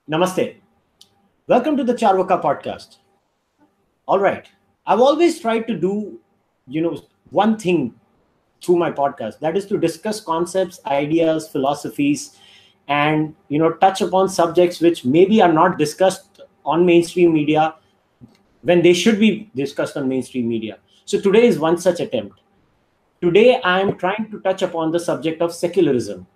Namaste. Welcome to the Charvaka podcast. All right. I've always tried to do, one thing through my podcast. That is to discuss concepts, ideas, philosophies, and, touch upon subjects which maybe are not discussed on mainstream media when they should be discussed on mainstream media. So today is one such attempt. Today, I am trying to touch upon the subject of secularism.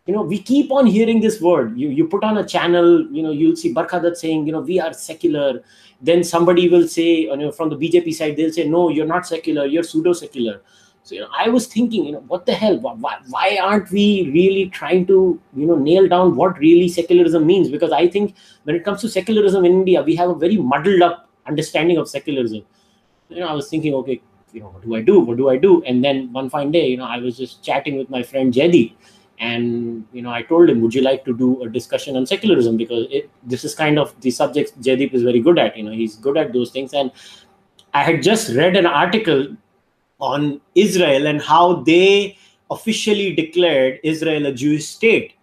We keep on hearing this word. You put on a channel, you'll see Barkhadat saying, we are secular. Then somebody will say, from the BJP side, they'll say, no, you're not secular, you're pseudo secular. So I was thinking, what the hell, why aren't we really trying to nail down what really secularism means? Because I think when it comes to secularism in India, we have a very muddled up understanding of secularism. I was thinking, okay, what do I do? And then one fine day, I was just chatting with my friend Jedi, and I told him, would you like to do a discussion on secularism? Because this is kind of the subject Jaideep is very good at. He's good at those things. And I had just read an article on Israel and how they officially declared Israel a Jewish state.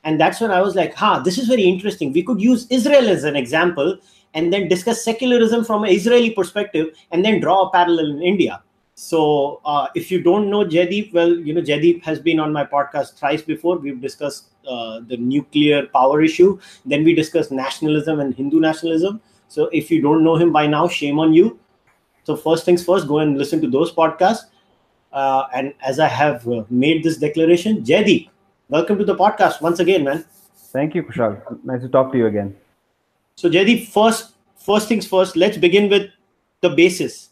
And that's when I was like, this is very interesting. We could use Israel as an example and then discuss secularism from an Israeli perspective and then draw a parallel in India. So if you don't know Jaideep, well, Jaideep has been on my podcast thrice before. We've discussed the nuclear power issue. Then we discussed nationalism and Hindu nationalism. So if you don't know him by now, shame on you. So first things first, go and listen to those podcasts. And as I have made this declaration, Jaideep, welcome to the podcast once again, man. Thank you, Kushal. Nice to talk to you again. So Jaideep, first things first, let's begin with the basis.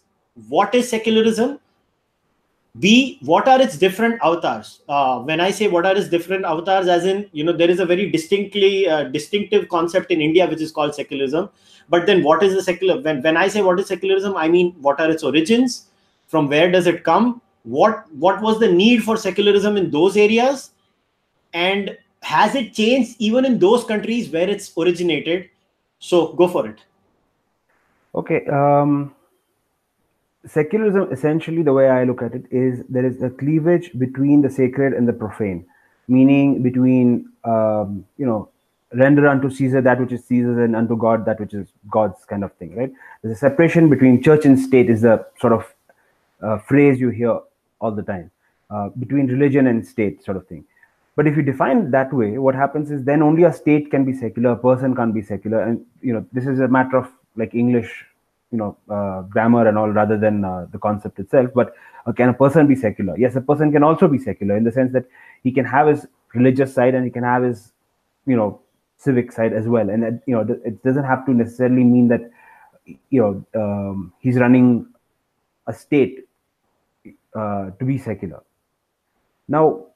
What is secularism? B, what are its different avatars? When I say what are its different avatars, as in, there is a very distinctive concept in India which is called secularism. But then what is the secular? When I say what is secularism, I mean, what are its origins? From where does it come? What was the need for secularism in those areas? And has it changed even in those countries where it's originated? So go for it. Okay. Secularism, essentially, the way I look at it is there is a cleavage between the sacred and the profane, meaning between, render unto Caesar that which is Caesar's and unto God that which is God's, kind of thing, right? There's a separation between church and state is the sort of phrase you hear all the time, between religion and state, sort of thing. But if you define it that way, what happens is then only a state can be secular, a person can't be secular. And, this is a matter of like English, grammar and all, rather than the concept itself. But can a person be secular? Yes, a person can also be secular in the sense that he can have his religious side and he can have his, civic side as well. And, it doesn't have to necessarily mean that, he's running a state to be secular. Now,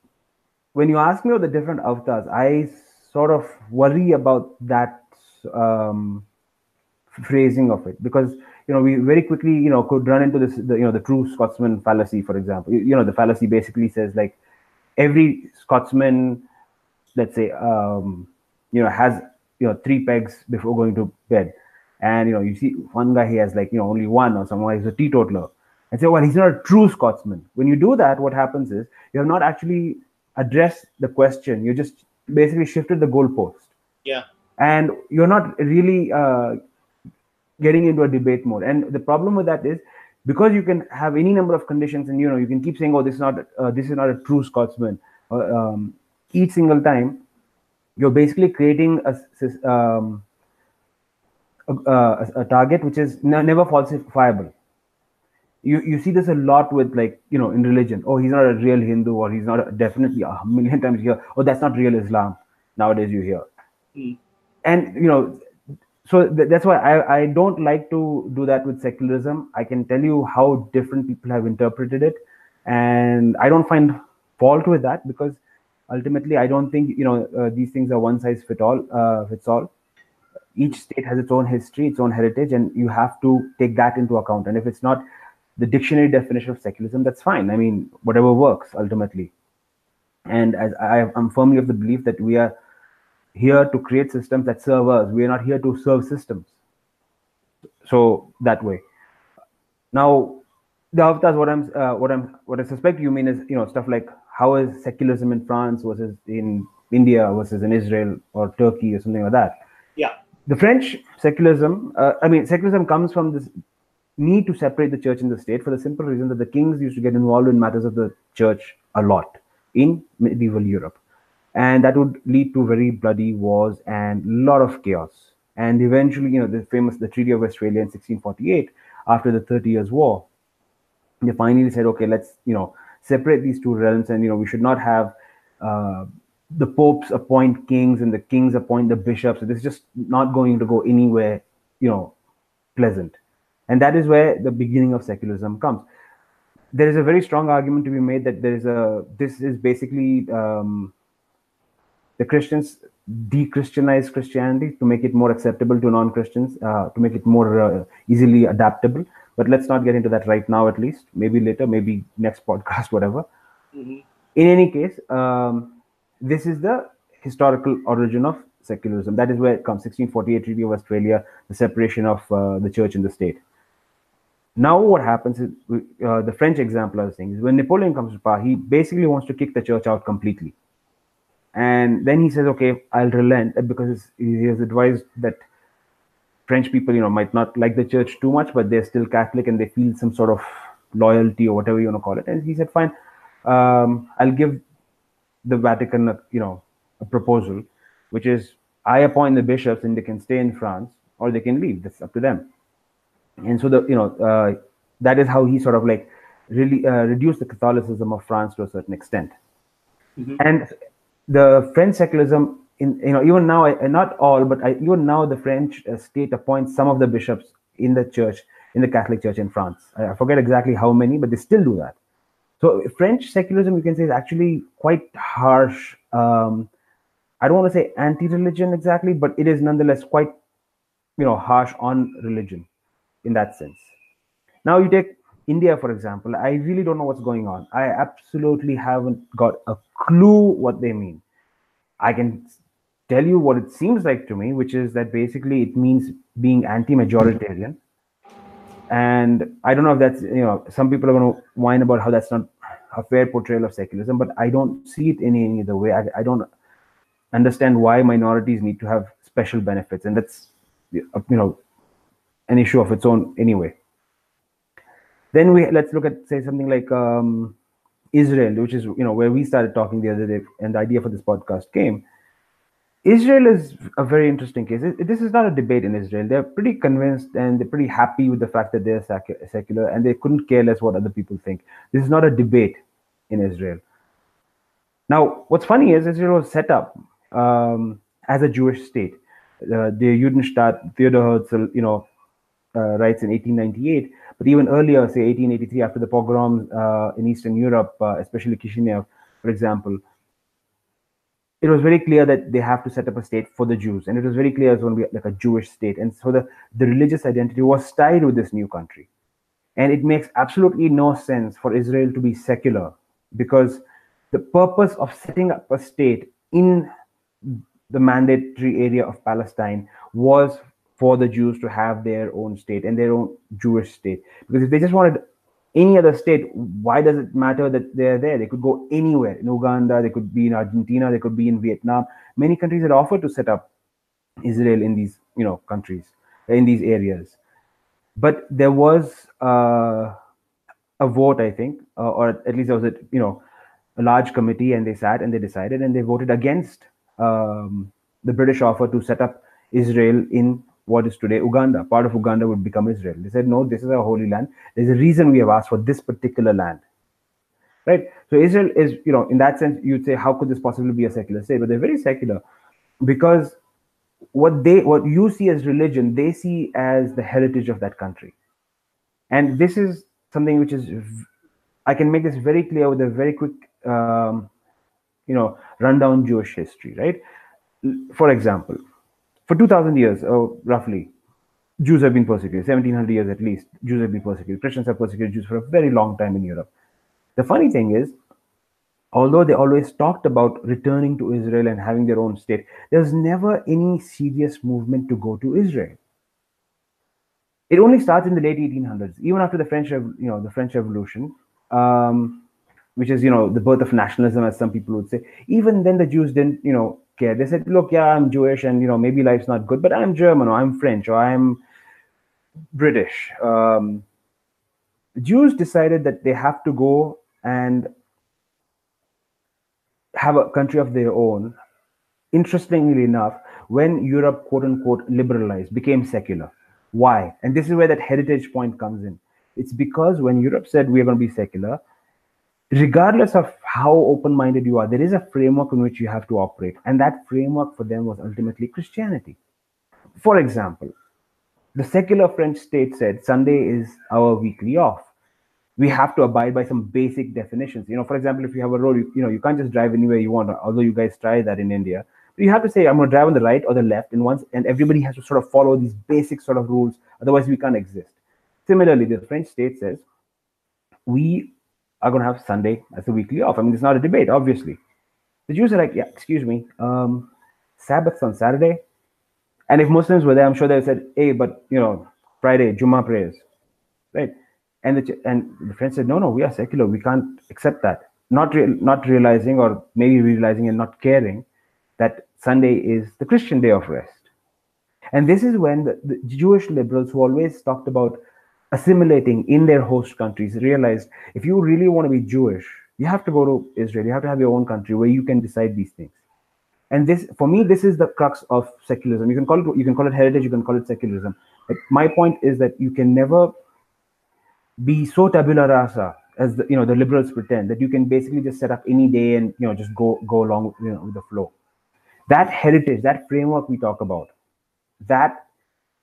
when you ask me about the different avatars, I sort of worry about that phrasing of it, because we very quickly could run into this the true Scotsman fallacy, for example. The fallacy basically says, like, every Scotsman, let's say, has 3 pegs before going to bed, and you see one guy, he has like only one, or someone is a teetotaler, and say, well, he's not a true Scotsman. When you do that, what happens is you have not actually addressed the question. You just basically shifted the goalpost. Yeah. And you're not really getting into a debate mode. And the problem with that is, because you can have any number of conditions, and you can keep saying, oh, this is not a true Scotsman, each single time, you're basically creating a target which is never falsifiable. You see this a lot with, like, in religion. Oh, he's not a real Hindu, or he's not definitely a million times you hear, oh, that's not real Islam. Nowadays you hear. And so that's why I don't like to do that with secularism. I can tell you how different people have interpreted it, and I don't find fault with that, because ultimately I don't think these things are one size fits all. Each state has its own history, its own heritage, and you have to take that into account. And if it's not the dictionary definition of secularism, that's fine. I mean, whatever works ultimately. And as I'm firmly of the belief that we are here to create systems that serve us. We are not here to serve systems. So that way. Now, the avatars, what I suspect you mean is stuff like, how is secularism in France versus in India versus in Israel or Turkey or something like that. The French secularism, secularism comes from this need to separate the church and the state for the simple reason that the kings used to get involved in matters of the church a lot in medieval Europe. And that would lead to very bloody wars and a lot of chaos. And eventually, the Treaty of Westphalia in 1648, after the 30 Years' War, they finally said, okay, let's, separate these two realms, and, we should not have the popes appoint kings and the kings appoint the bishops. So this is just not going to go anywhere, pleasant. And that is where the beginning of secularism comes. There is a very strong argument to be made that this is basically the Christians de-Christianize Christianity to make it more acceptable to non-Christians, to make it more easily adaptable. But let's not get into that right now, at least. Maybe later, maybe next podcast, whatever. In any case, this is the historical origin of secularism. That is where it comes, 1648 Treaty of Westphalia, the separation of the church and the state. Now what happens is, the French example I was saying, is when Napoleon comes to power, he basically wants to kick the church out completely. And then he says, okay, I'll relent, because he has advised that French people, might not like the church too much, but they're still Catholic and they feel some sort of loyalty or whatever you want to call it. And he said, fine, I'll give the Vatican, a proposal, which is I appoint the bishops and they can stay in France or they can leave. That's up to them. And so that is how he sort of like really reduced the Catholicism of France to a certain extent. And the French secularism, even now, not all, but even now, the French state appoints some of the bishops in the church, in the Catholic Church in France. I forget exactly how many, but they still do that. So French secularism, you can say, is actually quite harsh. I don't want to say anti-religion exactly, but it is nonetheless quite, harsh on religion in that sense. Now you take India, for example. I really don't know what's going on. I absolutely haven't got a clue what they mean. I can tell you what it seems like to me, which is that basically it means being anti-majoritarian. And I don't know if that's, some people are going to whine about how that's not a fair portrayal of secularism, but I don't see it in any other way. I don't understand why minorities need to have special benefits. And that's, an issue of its own anyway. Then let's look at, say, something like Israel, which is, where we started talking the other day and the idea for this podcast came. Israel is a very interesting case. This is not a debate in Israel. They're pretty convinced and they're pretty happy with the fact that they're secular, and they couldn't care less what other people think. This is not a debate in Israel. Now, what's funny is Israel was set up as a Jewish state. The Judenstaat, Theodor Herzl, writes in 1898, but even earlier, say 1883, after the pogroms in Eastern Europe, especially Kishinev, for example, it was very clear that they have to set up a state for the Jews, and it was very clear it's going to be like a Jewish state. And so the religious identity was tied with this new country. And it makes absolutely no sense for Israel to be secular, because the purpose of setting up a state in the mandatory area of Palestine was for the Jews to have their own state and their own Jewish state. Because if they just wanted any other state, why does it matter that they're there? They could go anywhere. In Uganda, they could be in Argentina, they could be in Vietnam. Many countries had offered to set up Israel in these, countries, in these areas. But there was a vote, I think, or at least there was a large committee, and they sat and they decided and they voted against the British offer to set up Israel in what is today Uganda. Part of Uganda would become Israel. They said, no, this is our holy land. There's a reason we have asked for this particular land. Right? So Israel is, in that sense, you'd say, how could this possibly be a secular state? But they're very secular, because what you see as religion, they see as the heritage of that country. And this is something which is, I can make this very clear with a very quick, rundown Jewish history, right? For example, for 2,000 years, roughly, Jews have been persecuted. 1,700 years at least, Jews have been persecuted. Christians have persecuted Jews for a very long time in Europe. The funny thing is, although they always talked about returning to Israel and having their own state, there was never any serious movement to go to Israel. It only starts in the late 1800s, even after the French Revolution, which is, the birth of nationalism, as some people would say. Even then, the Jews didn't, care. They said, look, yeah, I'm Jewish, and maybe life's not good, but I'm German, or I'm French, or I'm British. Jews decided that they have to go and have a country of their own. Interestingly enough, when Europe, quote unquote, liberalized, became secular. Why? And this is where that heritage point comes in. It's because when Europe said we are going to be secular, regardless of how open-minded you are, there is a framework in which you have to operate. And that framework for them was ultimately Christianity. For example, the secular French state said Sunday is our weekly off. We have to abide by some basic definitions. For example, if you have a road, you can't just drive anywhere you want, although you guys try that in India. You have to say, I'm going to drive on the right or the left, and everybody has to sort of follow these basic sort of rules. Otherwise, we can't exist. Similarly, the French state says, we are going to have Sunday as a weekly off. I mean, it's not a debate, obviously. The Jews are like, yeah, excuse me, Sabbath's on Saturday. And if Muslims were there, I'm sure they said, hey, but, Friday, Jummah prayers, right? And the French said, no, we are secular. We can't accept that. Not realizing, or maybe realizing and not caring, that Sunday is the Christian day of rest. And this is when the Jewish liberals, who always talked about assimilating in their host countries, realized if you really want to be Jewish, you have to go to Israel. You have to have your own country where you can decide these things. And this, for me, this is the crux of secularism. You can call it heritage, you can call it secularism. But my point is that you can never be so tabula rasa, as the liberals pretend, that you can basically just set up any day and just go along with the flow. That heritage, that framework we talk about, that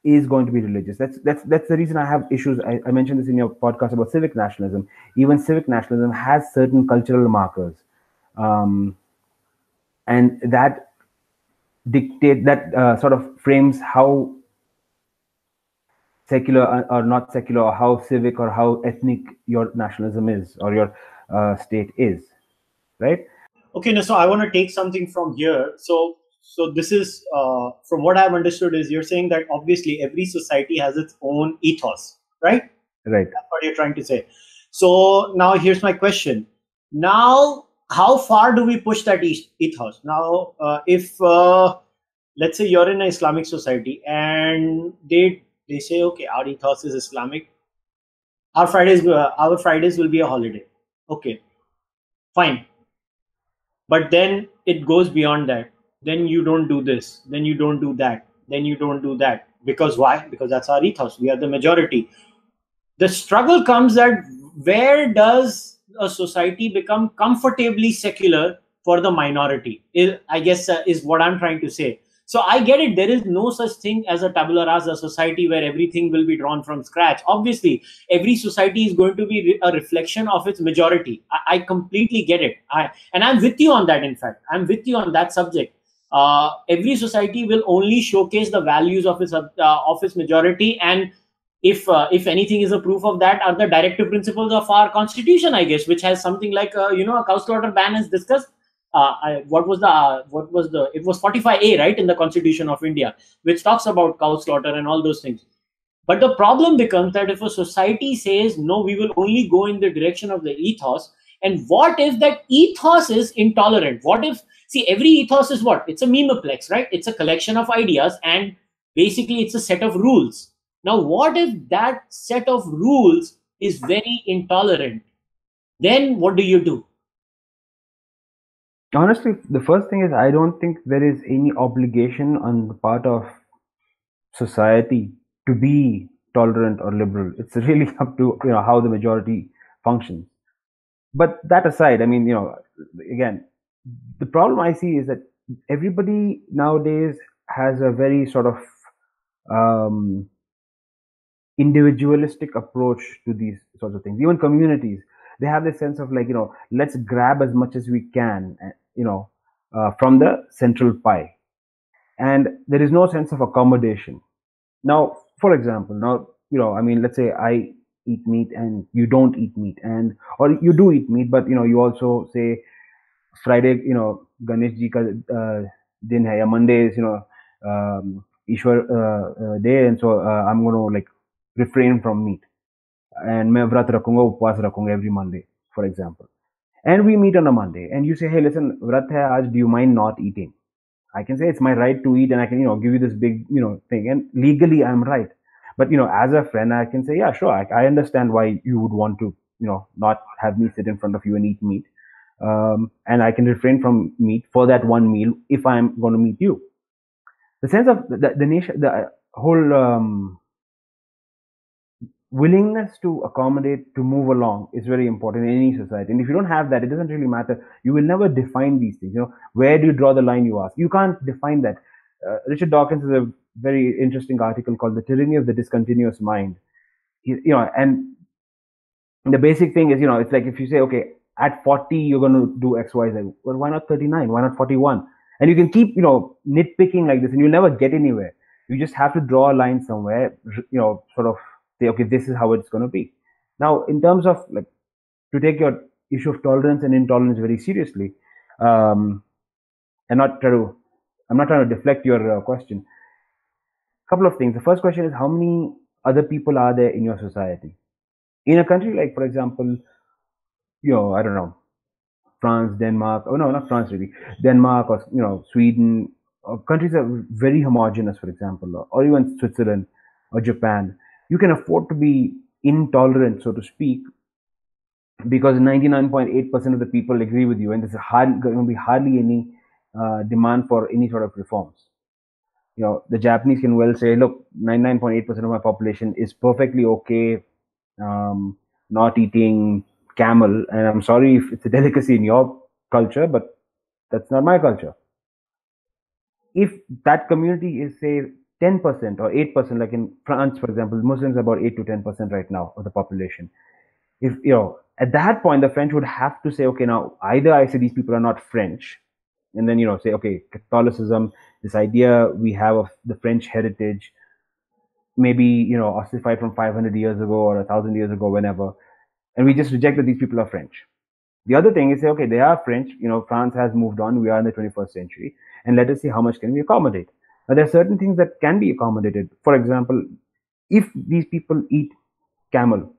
is going to be religious. That's the reason I have issues. I mentioned this in your podcast about civic nationalism. Even civic nationalism has certain cultural markers, and that sort of frames how secular or not secular, or how civic or how ethnic your nationalism is, or your state is, right? Okay, now, so I want to take something from here. So this is, from what I've understood, is you're saying that obviously every society has its own ethos, right? Right. That's what you're trying to say. So now here's my question. Now, how far do we push that ethos? Now, if let's say you're in an Islamic society and they say, okay, our ethos is Islamic. Our Fridays will be a holiday. Okay, fine. But then it goes beyond that. Then you don't do this. Then you don't do that. Then you don't do that. Because why? Because that's our ethos. We are the majority. The struggle comes that where does a society become comfortably secular for the minority? I guess is what I'm trying to say. So I get it. There is no such thing as a tabula rasa society where everything will be drawn from scratch. Obviously, every society is going to be a reflection of its majority. I completely get it. And I'm with you on that. In fact, I'm with you on that subject. Every society will only showcase the values of its majority, and if anything is a proof of that are the directive principles of our constitution, I guess, which has something like a cow slaughter ban is discussed. It was 45A, right, in the Constitution of India, which talks about cow slaughter and all those things. But the problem becomes that if a society says no, we will only go in the direction of the ethos, and what if that ethos is intolerant? What if, see, every ethos is what? It's a memeplex, right? It's a collection of ideas, and basically it's a set of rules. Now, what if that set of rules is very intolerant? Then what do you do? Honestly, the first thing is, I don't think there is any obligation on the part of society to be tolerant or liberal. It's really up to how the majority functions. But that aside, I mean, again, the problem I see is that everybody nowadays has a very sort of individualistic approach to these sorts of things. Even communities, they have this sense of like, let's grab as much as we can, from the central pie, and there is no sense of accommodation. Now, for example, I mean, let's say I eat meat and you don't eat meat, or you do eat meat, but you also say Friday, Ganesh ji ka din hai, ya Monday is Ishwar day, and so I'm going to like refrain from meat, and मैं व्रत रखूंगा, उपवास रखूंगा every Monday, for example. And we meet on a Monday, and you say, hey, listen, व्रत है आज, do you mind not eating? I can say it's my right to eat, and I can, give you this big, thing, and legally I'm right. But as a friend, I can say, yeah, sure, I understand why you would want to, not have me sit in front of you and eat meat, and I can refrain from meat for that one meal if I'm going to meet you. The sense of the nation, the whole willingness to accommodate, to move along is very important in any society. And if you don't have that, it doesn't really matter. You will never define these things. Where do you draw the line, you ask? You can't define that. Richard Dawkins has a very interesting article called The Tyranny of the Discontinuous Mind. And the basic thing is, it's like if you say, okay, at 40, you're going to do X, Y, Z. Well, why not 39? Why not 41? And you can keep, nitpicking like this, and you'll never get anywhere. You just have to draw a line somewhere, sort of say, okay, this is how it's going to be. Now, in terms of like, to take your issue of tolerance and intolerance very seriously, and I'm not trying to deflect your question. A couple of things. The first question is, how many other people are there in your society? In a country like, for example, I don't know, France, Denmark, oh no, not France really, Denmark, or, Sweden, or countries that are very homogenous, for example, or even Switzerland or Japan. You can afford to be intolerant, so to speak, because 99.8% of the people agree with you, and there's going to be hardly any demand for any sort of reforms. The Japanese can well say, look, 99.8% of my population is perfectly okay not eating camel, and I'm sorry if it's a delicacy in your culture, but that's not my culture. If that community is, say, 10% or 8%, like in France, for example, Muslims are about 8 to 10% right now of the population. If, at that point, the French would have to say, okay, now either I say these people are not French, and then, say, okay, Catholicism, this idea we have of the French heritage, maybe, ossified from 500 years ago or 1,000 years ago, whenever, and we just reject that these people are French. The other thing is, say, okay, they are French, France has moved on, we are in the 21st century, and let us see how much can we accommodate. Now, there are certain things that can be accommodated. For example, if these people eat camel,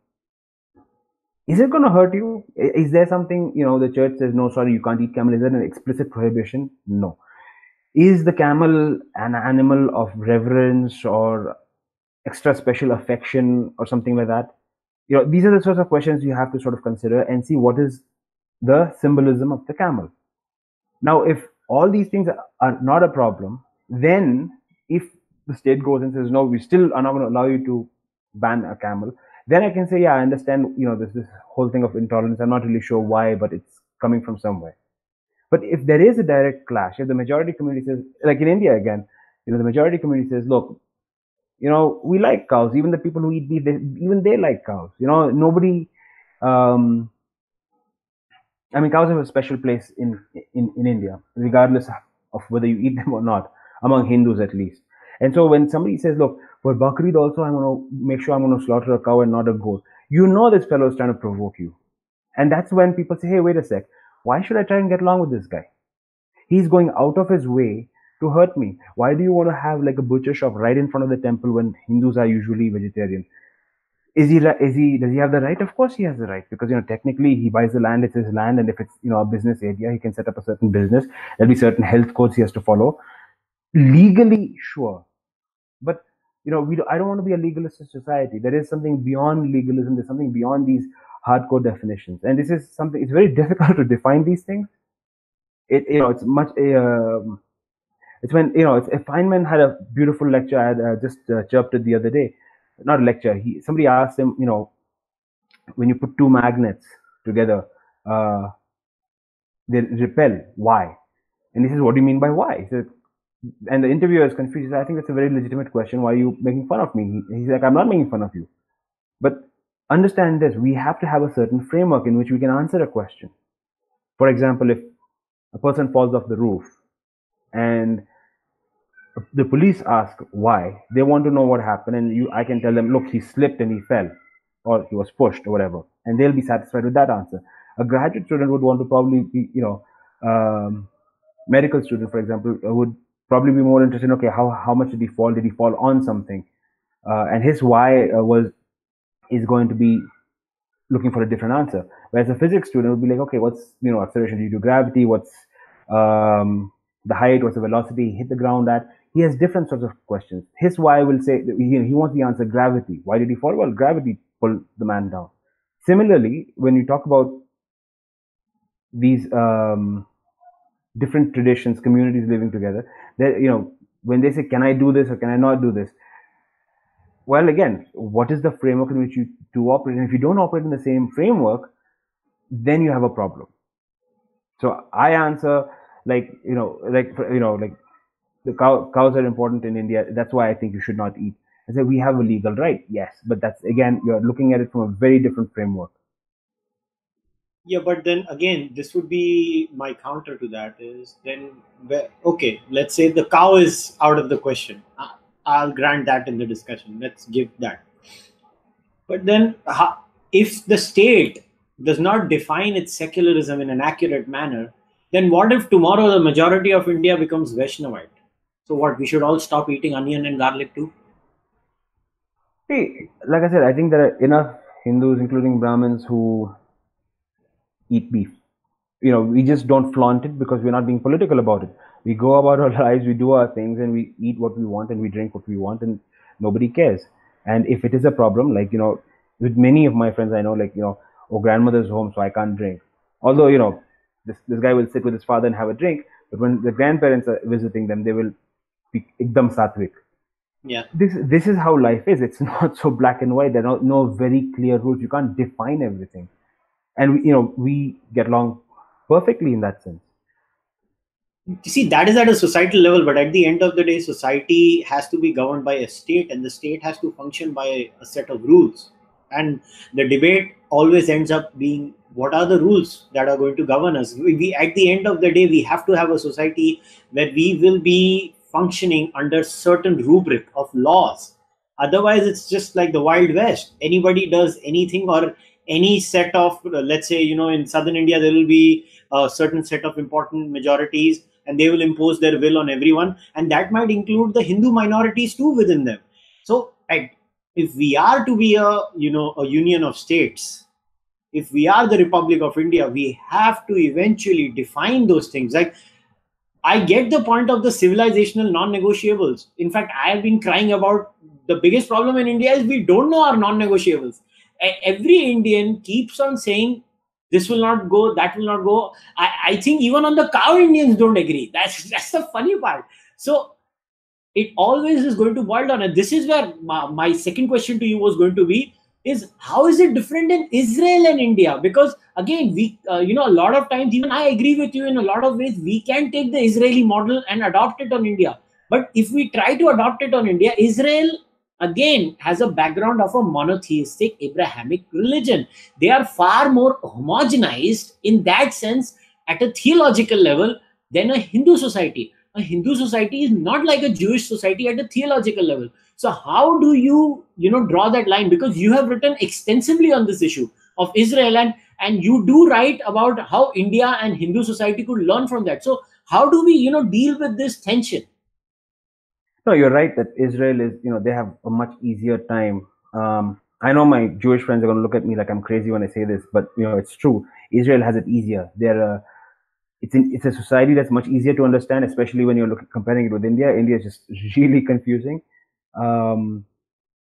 is it going to hurt you? Is there something, the church says, no, sorry, you can't eat camel? Is that an explicit prohibition? No. Is the camel an animal of reverence or extra special affection or something like that? These are the sorts of questions you have to sort of consider and see what is the symbolism of the camel. Now, if all these things are not a problem, then if the state goes and says, no, we still are not going to allow you to ban a camel, then I can say, yeah, I understand, this whole thing of intolerance. I'm not really sure why, but it's coming from somewhere. But if there is a direct clash, if the majority community says, like in India again, the majority community says, look, we like cows. Even the people who eat beef, even they like cows. Nobody. Cows have a special place in India, regardless of whether you eat them or not, among Hindus at least. And so when somebody says, look, for Bakrid also, I'm going to make sure I'm going to slaughter a cow and not a goat, this fellow is trying to provoke you. And that's when people say, hey, wait a sec, why should I try and get along with this guy? He's going out of his way to hurt me. Why do you want to have like a butcher shop right in front of the temple when Hindus are usually vegetarian? Does he have the right? Of course he has the right, because technically he buys the land, it's his land, and if it's a business area, he can set up a certain business. There'll be certain health codes he has to follow. Legally, sure, but I don't want to be a legalistic society. There is something beyond legalism. There's something beyond these hardcore definitions, and this is something. It's very difficult to define these things. It's much. It's when Feynman had a beautiful lecture. I had just chirped it the other day. Not a lecture. Somebody asked him, when you put two magnets together, they repel. Why? And he says, what do you mean by why? He says, and the interviewer is confused. He says, I think that's a very legitimate question. Why are you making fun of me? He's like, I'm not making fun of you. But understand this, we have to have a certain framework in which we can answer a question. For example, if a person falls off the roof and the police ask why, they want to know what happened, and I can tell them, look, he slipped and he fell, or he was pushed or whatever, and they'll be satisfied with that answer. A graduate student would want to probably be, medical student, for example, would probably be more interested in, okay, how much did he fall? Did he fall on something? And his why is going to be looking for a different answer. Whereas a physics student would be like, okay, what's acceleration due to gravity? What's the height, what's the velocity he hit the ground at. He has different sorts of questions. His why will say he wants the answer gravity. Why did he fall? Well, gravity pulled the man down. Similarly, when you talk about these different traditions, communities living together, that when they say, "Can I do this or can I not do this?" Well, again, what is the framework in which you do operate? And if you don't operate in the same framework, then you have a problem. So I answer like the cows are important in India. That's why I think you should not eat. I say we have a legal right, yes, but that's again you're looking at it from a very different framework. Yeah, but then again, this would be my counter to that is then, okay, let's say the cow is out of the question. I'll grant that in the discussion. Let's give that. But then, if the state does not define its secularism in an accurate manner, then what if tomorrow the majority of India becomes Vaishnavite? So what? We should all stop eating onion and garlic too? See, like I said, I think there are enough Hindus, including Brahmins, who eat beef. We just don't flaunt it because we're not being political about it. We go about our lives, we do our things, and we eat what we want and we drink what we want, and nobody cares. And if it is a problem, like with many of my friends I know, like oh, grandmother's home, so I can't drink. Although this guy will sit with his father and have a drink, but when the grandparents are visiting them, they will be ekdam sattvic. Yeah. This is how life is. It's not so black and white. There are no very clear rules. You can't define everything, and we get along perfectly in that sense. You see, that is at a societal level, but at the end of the day, society has to be governed by a state, and the state has to function by a set of rules. And the debate always ends up being, what are the rules that are going to govern us? We at the end of the day, we have to have a society where we will be functioning under certain rubric of laws. Otherwise, it's just like the Wild West. Anybody does anything, or any set of, let's say, in southern India, there will be a certain set of important majorities, and they will impose their will on everyone, and that might include the Hindu minorities too within them. So if we are to be a union of states, if we are the Republic of India, we have to eventually define those things. Like, I get the point of the civilizational non-negotiables. In fact, I have been crying about the biggest problem in India is we don't know our non-negotiables. Every Indian keeps on saying this will not go, that will not go. I think even on the cow, Indians don't agree. That's the funny part. So it always is going to boil down, and this is where my second question to you was going to be, is how is it different in Israel and India? Because again, we a lot of times, even I agree with you in a lot of ways, we can take the Israeli model and adopt it on India. But if we try to adopt it on India, Israel again has a background of a monotheistic Abrahamic religion. They are far more homogenized in that sense at a theological level than a Hindu society. A Hindu society is not like a Jewish society at a theological level. So how do you draw that line? Because you have written extensively on this issue of Israel, and you do write about how India and Hindu society could learn from that. So how do we deal with this tension? No, you're right that Israel is, they have a much easier time. I know my Jewish friends are going to look at me like I'm crazy when I say this, but it's true. Israel has it easier. It's a society that's much easier to understand, especially when you're comparing it with India. India is just really confusing. And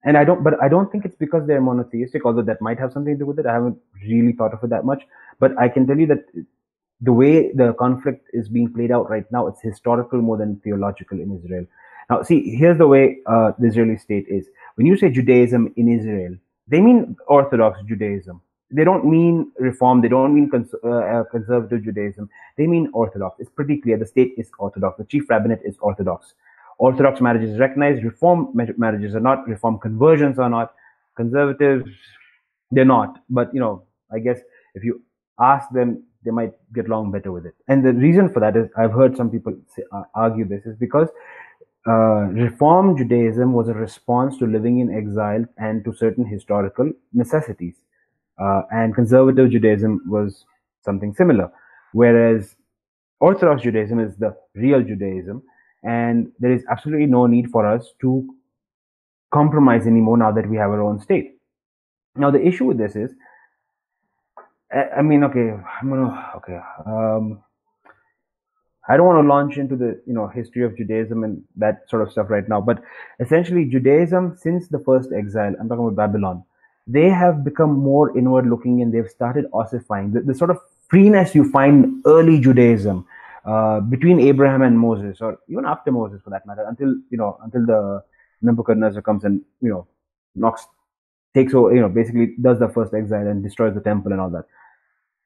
I don't think it's because they're monotheistic, although that might have something to do with it. I haven't really thought of it that much, but I can tell you that the way the conflict is being played out right now, it's historical more than theological in Israel. Now, see, here's the way the Israeli state is. When you say Judaism in Israel, they mean Orthodox Judaism. They don't mean Reform. They don't mean conservative Judaism. They mean Orthodox. It's pretty clear. The state is Orthodox. The chief rabbinate is Orthodox. Orthodox marriage is recognized. Reform marriages are not. Reform conversions are not. Conservatives, they're not. But I guess if you ask them, they might get along better with it. And the reason for that is, I've heard some people argue this is because Reform Judaism was a response to living in exile and to certain historical necessities. And conservative Judaism was something similar. Whereas Orthodox Judaism is the real Judaism, and there is absolutely no need for us to compromise anymore now that we have our own state. Now, the issue with this is, I mean, okay, I don't want to launch into the history of Judaism and that sort of stuff right now, but essentially Judaism since the first exile, I'm talking about Babylon, they have become more inward looking and they've started ossifying. The sort of freeness you find in early Judaism between Abraham and Moses, or even after Moses for that matter, until the Nebuchadnezzar comes and knocks takes over, basically does the first exile and destroys the temple and all that.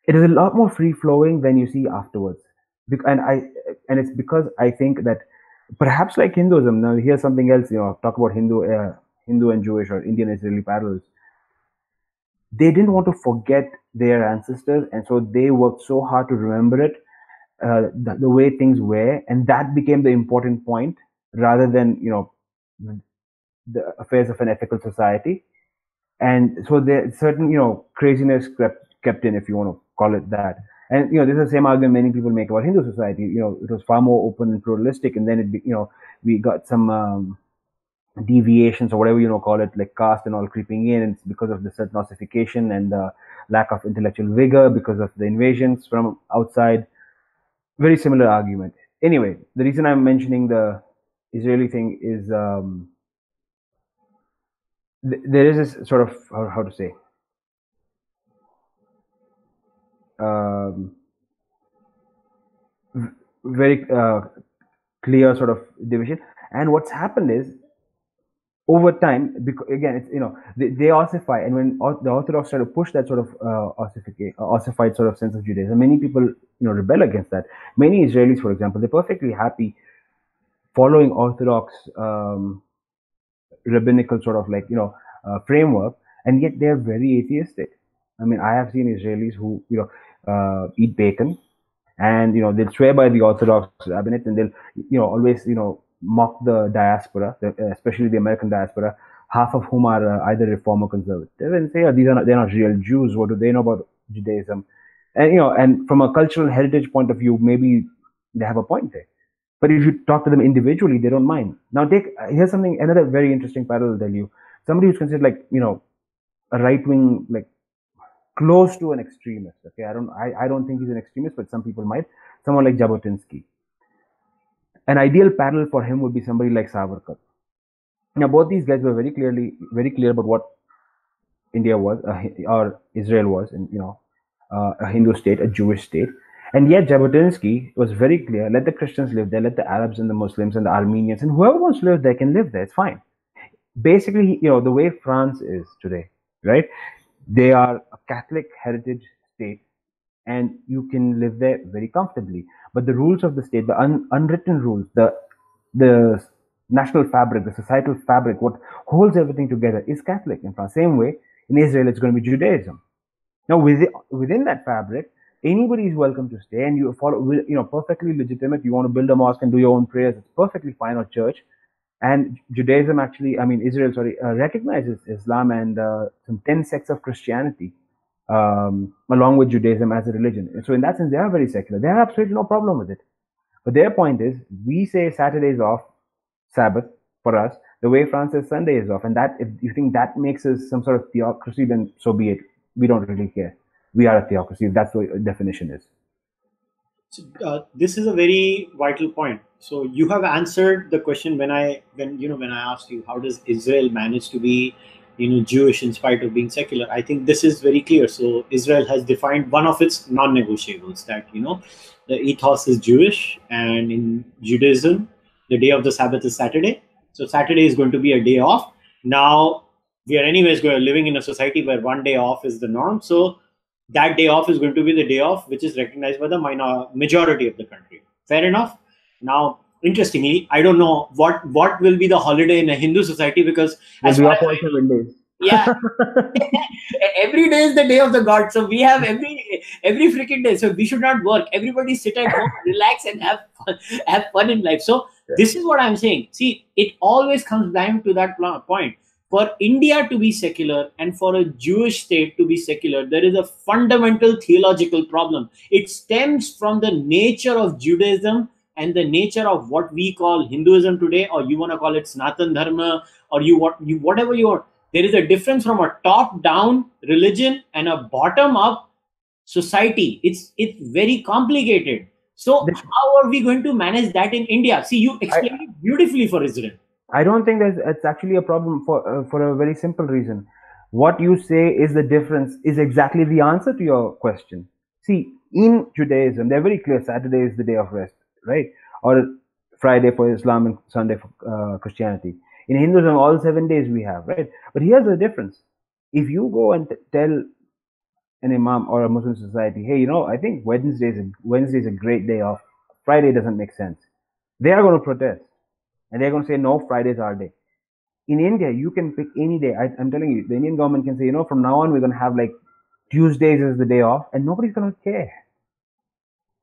It is a lot more free flowing than you see afterwards. And it's because I think that perhaps like Hinduism. Now here's something else. Talk about Hindu and Jewish or Indian Israeli parallels. They didn't want to forget their ancestors, and so they worked so hard to remember it, the way things were, and that became the important point rather than the affairs of an ethical society. And so there's certain craziness kept in, if you want to call it that. And this is the same argument many people make about Hindu society. It was far more open and pluralistic, and then we got some deviations or whatever call it, like caste and all creeping in. And it's because of the certain ossification and the lack of intellectual vigor because of the invasions from outside. Very similar argument. Anyway, the reason I'm mentioning the Israeli thing is there is this sort of how to say. Very clear sort of division, and what's happened is over time, because again it's they ossify, and when the Orthodox try to push that sort of ossified sort of sense of Judaism, many people rebel against that. Many Israelis, for example, they're perfectly happy following Orthodox rabbinical sort of framework, and yet they're very atheistic. I mean, I have seen Israelis who eat bacon, and they'll swear by the Orthodox rabbinate, and they'll always mock the diaspora, especially the American diaspora, half of whom are either Reform or conservative, and say, they're not real Jews. What do they know about Judaism? And and from a cultural heritage point of view, maybe they have a point there. But if you talk to them individually, they don't mind. Now, here's another very interesting parallel I'll tell you. Somebody who's considered a right wing, close to an extremist. Okay, I don't think he's an extremist, but some people might. Someone like Jabotinsky. An ideal parallel for him would be somebody like Savarkar. Now, both these guys were very clear about what India was, or Israel was, and a Hindu state, a Jewish state. And yet Jabotinsky was very clear: let the Christians live there, let the Arabs and the Muslims and the Armenians and whoever wants to live there can live there. It's fine. Basically, the way France is today, right? They are a Catholic heritage state, and you can live there very comfortably. But the rules of the state, the unwritten rules, the national fabric, the societal fabric, what holds everything together is Catholic in France. Same way in Israel, it's going to be Judaism. Now, within that fabric, anybody is welcome to stay, and you follow, perfectly legitimate. You want to build a mosque and do your own prayers, it's perfectly fine, or church. And Judaism actually, Israel, recognizes Islam and some 10 sects of Christianity, along with Judaism as a religion. And so in that sense, they are very secular. They have absolutely no problem with it. But their point is, we say Saturday is off, Sabbath for us, the way France says Sunday is off. And that, if you think that makes us some sort of theocracy, then so be it. We don't really care. We are a theocracy. That's what the definition is. So, this is a very vital point. So you have answered the question when I asked you, how does Israel manage to be Jewish in spite of being secular? I think this is very clear. So Israel has defined one of its non-negotiables, that the ethos is Jewish, and in Judaism the day of the Sabbath is Saturday. So Saturday is going to be a day off. Now we are anyways living in a society where one day off is the norm. So that day off is going to be the day off which is recognized by the majority of the country. Fair enough. Now, interestingly, I don't know what will be the holiday in a Hindu society, because as we also days. Yeah, every day is the day of the god. So we have every freaking day. So we should not work. Everybody sit at home, relax, and have fun in life. So this is what I'm saying. See, it always comes down to that point. For India to be secular and for a Jewish state to be secular, there is a fundamental theological problem. It stems from the nature of Judaism and the nature of what we call Hinduism today, or you want to call it Sanatan Dharma, or whatever you want. There is a difference from a top-down religion and a bottom-up society. It's very complicated. So This, how are we going to manage that in India? See, you explained it beautifully for Israel. I don't think it's actually a problem for a very simple reason. What you say is the difference is exactly the answer to your question. See, in Judaism, they're very clear. Saturday is the day of rest, right? Or Friday for Islam and Sunday for Christianity. In Hinduism, all 7 days we have, right? But here's the difference. If you go and tell an imam or a Muslim society, hey, I think Wednesday is a great day off. Friday doesn't make sense. They are going to protest, and they're going to say, no, Friday is our day. In India, you can pick any day. I'm telling you, the Indian government can say, from now on, we're going to have like Tuesdays as the day off, and nobody's going to care.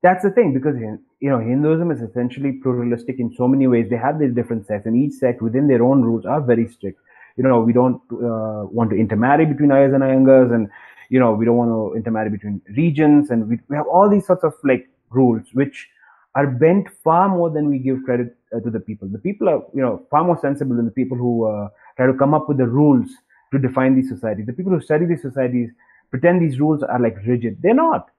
That's the thing, because Hinduism is essentially pluralistic in so many ways. They have these different sects, and each sect within their own rules are very strict. We don't want to intermarry between Aryas and Iyengar, and we don't want to intermarry between regions, and we have all these sorts of like rules which are bent far more than we give credit to the people. The people are far more sensible than the people who try to come up with the rules to define these societies. The people who study these societies pretend these rules are like rigid. They're not.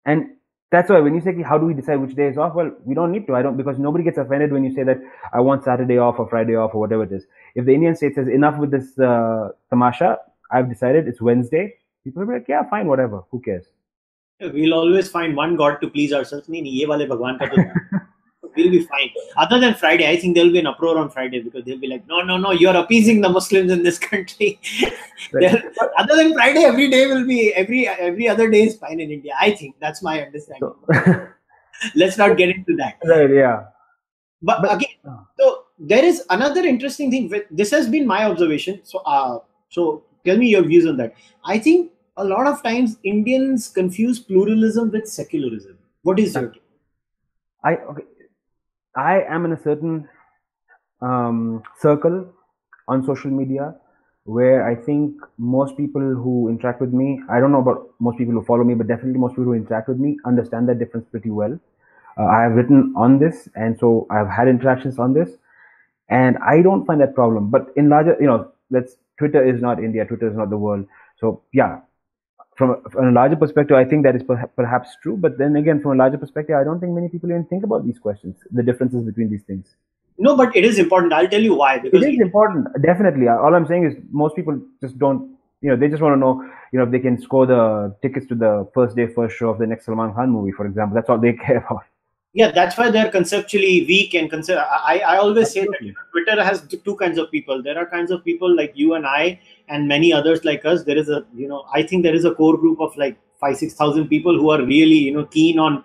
And that's why when you say, how do we decide which day is off? Well, we don't need to. Because nobody gets offended when you say that I want Saturday off or Friday off or whatever it is. If the Indian state says enough with this tamasha, I've decided it's Wednesday, people will be like, yeah, fine, whatever. Who cares? We'll always find one God to please ourselves. Ye wale Bhagwan ka to we'll be fine. Other than Friday, I think there'll be an uproar on Friday, because they'll be like, no, you're appeasing the Muslims in this country. Right. Other than Friday, every day will be, every other day is fine in India. I think that's my understanding. Let's not get into that. Right, yeah. But again, so there is another interesting thing. This has been my observation. So tell me your views on that. I think a lot of times Indians confuse pluralism with secularism. What is your take? I am in a certain circle on social media where I think most people who interact with me, I don't know about most people who follow me, but definitely most people who interact with me understand that difference pretty well. I have written on this, and so I've had interactions on this, and I don't find that problem. But in larger, Twitter is not India, Twitter is not the world. So yeah, from a larger perspective, I think that is perhaps true. But then again, from a larger perspective, I don't think many people even think about these questions, the differences between these things. No, but it is important. I'll tell you why. Because it is important, definitely. All I'm saying is most people just don't, they just want to know, if they can score the tickets to the first day, first show of the next Salman Khan movie, for example. That's all they care about. Yeah, that's why they're conceptually weak and I always say that Twitter has two kinds of people. There are kinds of people like you and I and many others like us. There is I think there is a core group of like 5,000-6,000 people who are really, keen on,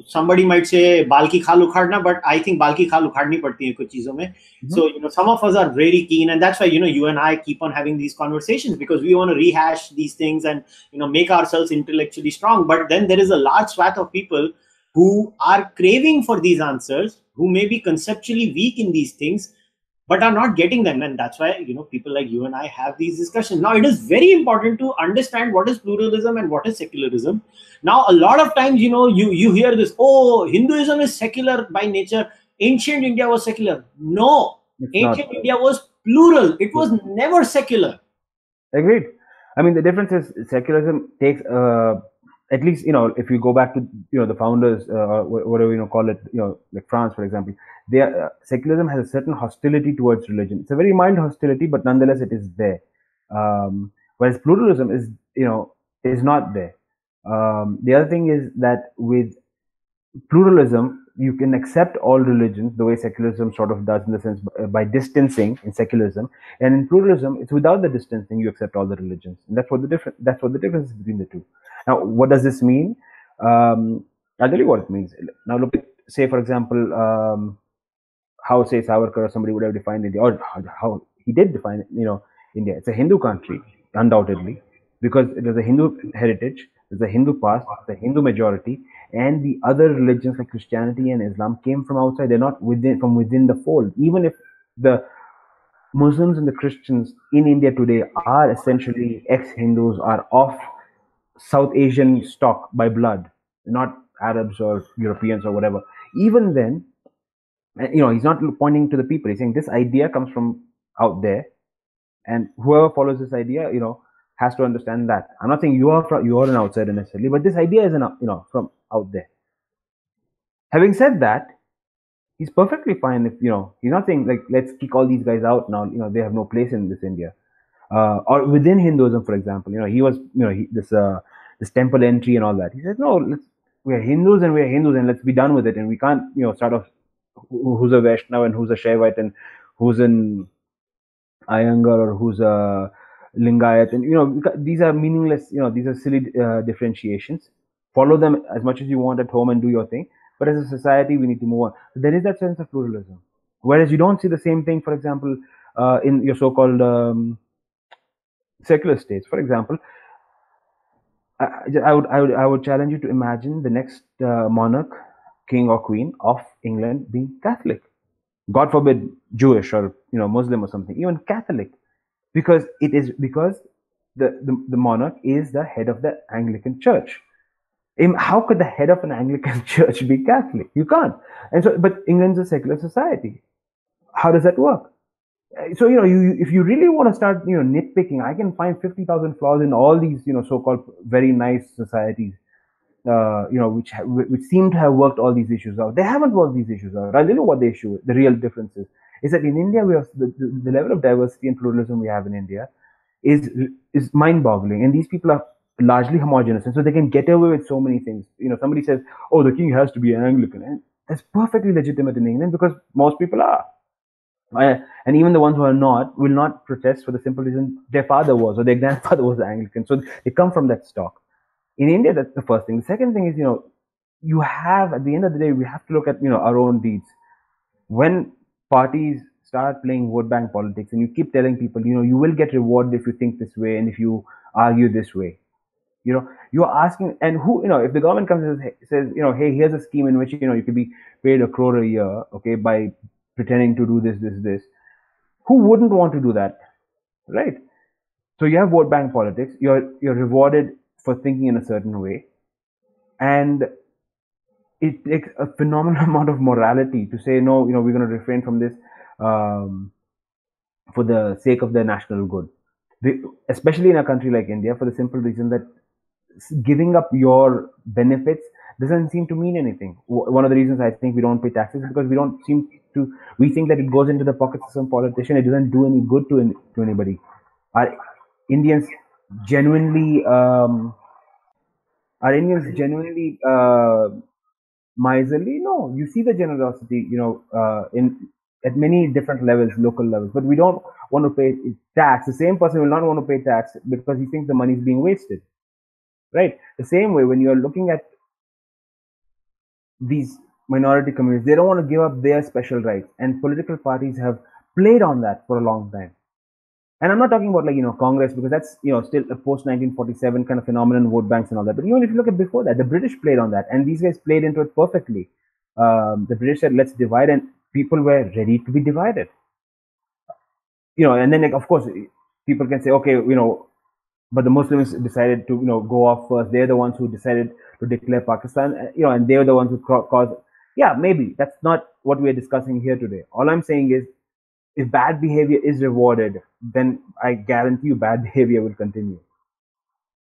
somebody might say baal ki khal ukhadna, but I think baal ki khal ukhadni padti hai kuch cheezon mein. So, some of us are very keen, and that's why, you and I keep on having these conversations, because we want to rehash these things and, make ourselves intellectually strong. But then there is a large swath of people who are craving for these answers, who may be conceptually weak in these things, but are not getting them. And that's why, people like you and I have these discussions. Now, it is very important to understand what is pluralism and what is secularism. Now, a lot of times, you hear this, Hinduism is secular by nature. Ancient India was secular. No, ancient India was plural. It was never secular. Agreed. I mean, the difference is secularism takes at least, if you go back to, the founders, or whatever, call it, like France, for example, secularism has a certain hostility towards religion. It's a very mild hostility, but nonetheless, it is there. Whereas pluralism is not there. The other thing is that with pluralism, you can accept all religions the way secularism sort of does, in the sense by distancing in secularism, and in pluralism, it's without the distancing. You accept all the religions, and that's what the difference is between the two. Now, what does this mean? I'll tell you what it means. Now, look at, say, for example, how, say, Savarkar or somebody would have defined India, or how he did define, India. It's a Hindu country, undoubtedly, because it has a Hindu heritage, there's a Hindu past, there's a Hindu majority, and the other religions like Christianity and Islam came from outside. They're not from within the fold. Even if the Muslims and the Christians in India today are essentially ex-Hindus, are of South Asian stock by blood, not Arabs or Europeans or whatever. Even then, he's not pointing to the people. He's saying this idea comes from out there, and whoever follows this idea, has to understand that. I'm not saying you're an outsider necessarily, but this idea is from out there. Having said that, he's perfectly fine if he's not saying like let's kick all these guys out now. They have no place in this India, or within Hinduism, for example. He was this temple entry and all that. He said no, we're Hindus and let's be done with it, and we can't start off who's a Vaishnav and who's a Shaivite and who's an Iyengar or who's a Lingayat, and these are meaningless. These are silly differentiations. Follow them as much as you want at home and do your thing. But as a society, we need to move on. So there is that sense of pluralism. Whereas you don't see the same thing, for example, in your so-called secular states. For example, I would challenge you to imagine the next monarch, king or queen of England being Catholic. God forbid Jewish or Muslim or something, even Catholic, because the monarch is the head of the Anglican Church. How could the head of an Anglican church be Catholic? You can't. And so, but England's a secular society. How does that work? So if you really want to start nitpicking, I can find 50,000 flaws in all these so-called very nice societies, which seem to have worked all these issues out. They haven't worked these issues out. I don't know what the real difference is that in India we have the level of diversity and pluralism we have in India is mind-boggling, and these people are largely homogenous, and so they can get away with so many things. Somebody says, oh, the king has to be an Anglican, and that's perfectly legitimate in England because most people are. And even the ones who are not will not protest for the simple reason their father was or their grandfather was Anglican. So they come from that stock. In India, that's the first thing. The second thing is, you have, at the end of the day, we have to look at, our own deeds. When parties start playing vote bank politics and you keep telling people, you will get rewarded if you think this way and if you argue this way. You're asking, and who, if the government comes and says, hey, here's a scheme in which, you could be paid 1 crore a year, okay, by pretending to do this, who wouldn't want to do that, right? So you have vote bank politics, you're rewarded for thinking in a certain way, and it takes a phenomenal amount of morality to say, no, we're going to refrain from this for the sake of the national good. Especially in a country like India, for the simple reason that giving up your benefits doesn't seem to mean anything. One of the reasons I think we don't pay taxes is because we think that it goes into the pockets of some politician. It doesn't do any good to anybody. Are Indians genuinely miserly? No, you see the generosity, at many different levels, local levels, but we don't want to pay tax. The same person will not want to pay tax because he thinks the money is being wasted, right? The same way, when you're looking at these minority communities, they don't want to give up their special rights, and political parties have played on that for a long time. And I'm not talking about Congress, because that's still a post 1947 kind of phenomenon, vote banks and all that. But even if you look at before that, the British played on that, and these guys played into it perfectly. The British said, let's divide, and people were ready to be divided. And then of course people can say, okay, but the Muslims decided to go off first. They're the ones who decided to declare Pakistan, and they're the ones who caused. Yeah, maybe that's not what we're discussing here today. All I'm saying is, if bad behavior is rewarded, then I guarantee you bad behavior will continue.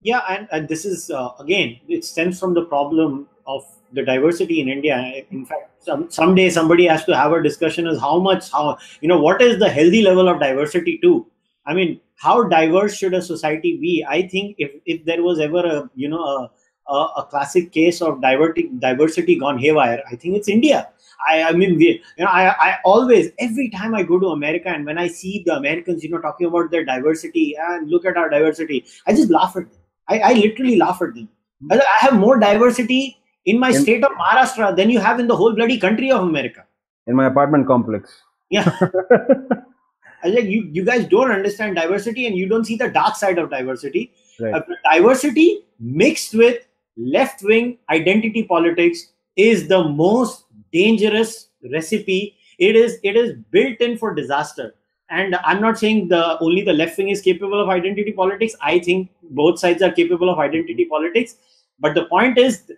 Yeah, and this is again, it stems from the problem of the diversity in India. In fact, someday somebody has to have a discussion as what is the healthy level of diversity too. I mean, how diverse should a society be? I think if there was ever a classic case of diversity gone haywire, I think it's India. I always, every time I go to America and when I see the Americans, talking about their diversity and look at our diversity, I just laugh at them. I literally laugh at them. I have more diversity in my state of Maharashtra than you have in the whole bloody country of America. In my apartment complex. Yeah. I like you guys don't understand diversity, and you don't see the dark side of diversity. Right. Diversity mixed with left-wing identity politics is the most dangerous recipe. It is built in for disaster. And I'm not saying only the left wing is capable of identity politics. I think both sides are capable of identity politics. But the point is,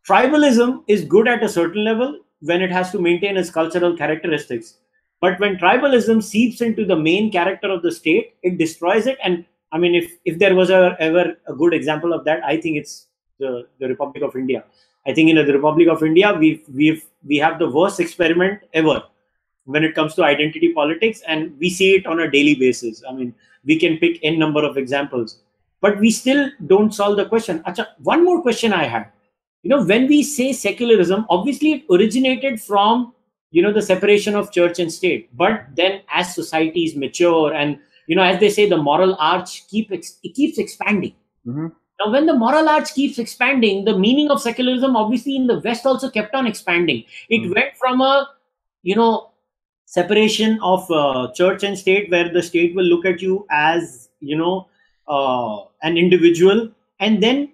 tribalism is good at a certain level when it has to maintain its cultural characteristics. But when tribalism seeps into the main character of the state, it destroys it. And I mean, if there was ever a good example of that, I think it's the Republic of India. I think in the Republic of India, we have the worst experiment ever when it comes to identity politics, and we see it on a daily basis. I mean, we can pick n number of examples, but we still don't solve the question. Acha, one more question I had. When we say secularism, obviously it originated from the separation of church and state, but then as societies mature and as they say, the moral arch it keeps expanding. Mm-hmm. Now, when the moral arch keeps expanding, the meaning of secularism, obviously, in the West also kept on expanding. It went from a, separation of church and state, where the state will look at you as, an individual. And then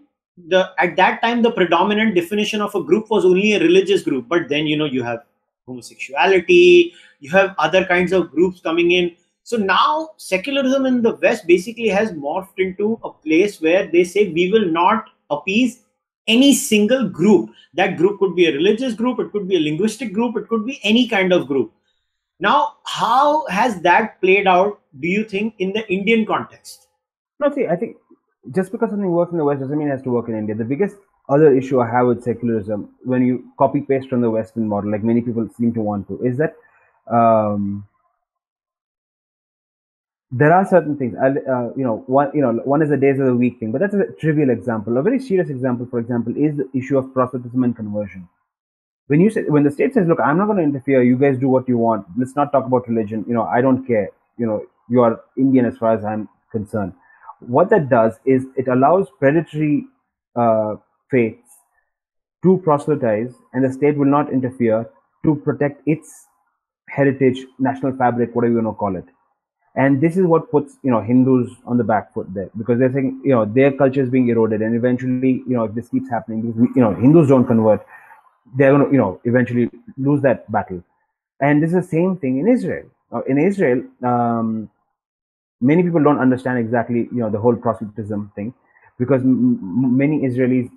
at that time, the predominant definition of a group was only a religious group. But then, you have homosexuality, you have other kinds of groups coming in. So now secularism in the West basically has morphed into a place where they say we will not appease any single group. That group could be a religious group, it could be a linguistic group, it could be any kind of group. Now, how has that played out, do you think, in the Indian context? No, see, I think just because something works in the West doesn't mean it has to work in India. The biggest other issue I have with secularism, when you copy paste from the Western model, like many people seem to want to, is that there are certain things. One is the days of the week thing, but that's a trivial example. A very serious example, for example, is the issue of proselytism and conversion. When the state says, "Look, I'm not going to interfere. You guys do what you want. Let's not talk about religion. I don't care. You are Indian as far as I'm concerned." What that does is it allows predatory faiths to proselytize, and the state will not interfere to protect its heritage, national fabric, whatever you want to call it. And this is what puts Hindus on the back foot there, because they're saying their culture is being eroded, and eventually if this keeps happening, because Hindus don't convert, they're going to eventually lose that battle. And this is the same thing in Israel. In Israel, many people don't understand exactly the whole proselytism thing, because many Israelis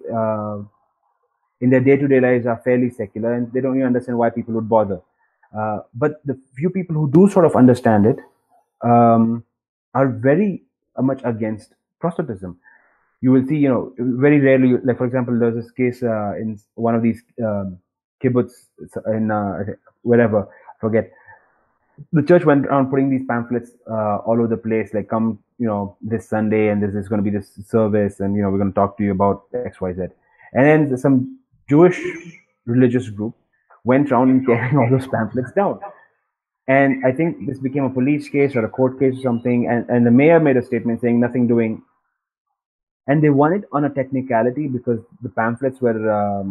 in their day-to-day lives are fairly secular, and they don't even understand why people would bother. But the few people who do sort of understand it are very much against proselytism. You will see, very rarely, like for example, there's this case in one of these kibbutz in wherever, I forget. The church went around putting these pamphlets all over the place, like, come, this Sunday, and there's going to be this service, and we're going to talk to you about X, Y, Z. And then some Jewish religious group went around and tearing all those pamphlets down. And I think this became a police case or a court case or something. And the mayor made a statement saying nothing doing. And they won it on a technicality because the pamphlets were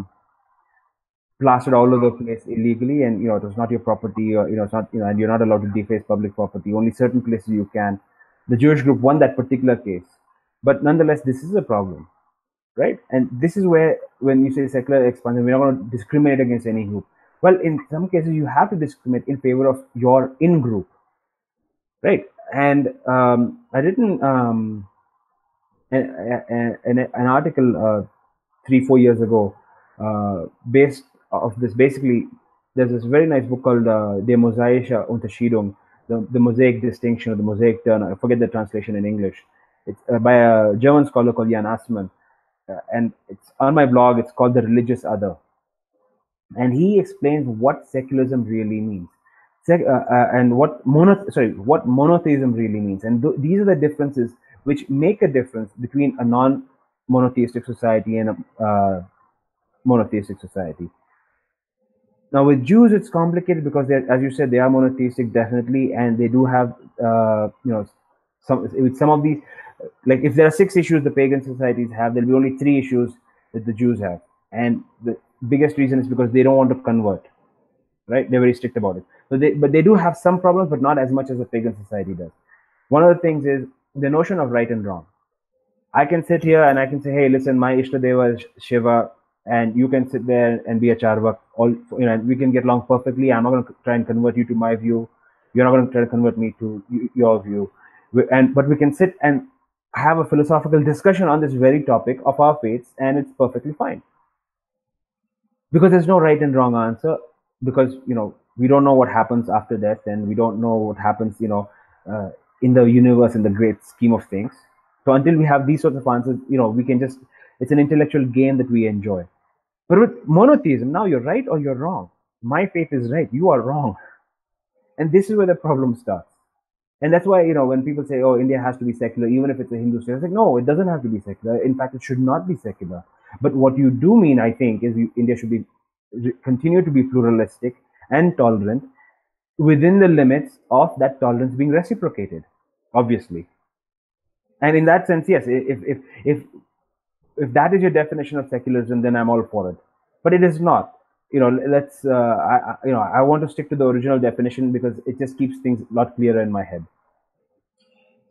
plastered all over the place illegally, and it was not your property, or it's not, and you're not allowed to deface public property. Only certain places you can. The Jewish group won that particular case, but nonetheless, this is a problem, right? And this is where, when you say secular expansion, we're not going to discriminate against any group. Well, in some cases, you have to discriminate in favor of your in-group, right? And I written an article 3-4 years ago based of this. Basically, there's this very nice book called De Mosaische Unterschiedung, the Mosaic Distinction, or the Mosaic Turn. I forget the translation in English. It's by a German scholar called Jan Assmann, and it's on my blog. It's called The Religious Other. And he explains what secularism really means, and what monotheism really means. And these are the differences which make a difference between a non-monotheistic society and a monotheistic society. Now, with Jews, it's complicated because, as you said, they are monotheistic, definitely, and they do have, some of these, like if there are 6 issues the pagan societies have, there'll be only 3 issues that the Jews have. And the biggest reason is because they don't want to convert, right? They're very strict about it. But they do have some problems, but not as much as a pagan society does. One of the things is the notion of right and wrong. I can sit here and I can say, hey, listen, my Ishtadeva is Shiva, and you can sit there and be a Charvak. We can get along perfectly. I'm not going to try and convert you to my view. You're not going to try to convert me to your view. But we can sit and have a philosophical discussion on this very topic of our faiths, and it's perfectly fine. Because there's no right and wrong answer, because we don't know what happens after death, and we don't know what happens in the universe in the great scheme of things. So until we have these sorts of answers, we can just, it's an intellectual game that we enjoy. But with monotheism, now you're right or you're wrong. My faith is right, you are wrong. And this is where the problem starts. And that's why, when people say, oh, India has to be secular, even if it's a Hindu state, it's like, no, it doesn't have to be secular. In fact, it should not be secular. But what you do mean, I think, is India should continue to be pluralistic and tolerant within the limits of that tolerance being reciprocated, obviously. And in that sense, yes, if that is your definition of secularism, then I'm all for it. But it is not. Let's. I want to stick to the original definition because it just keeps things a lot clearer in my head.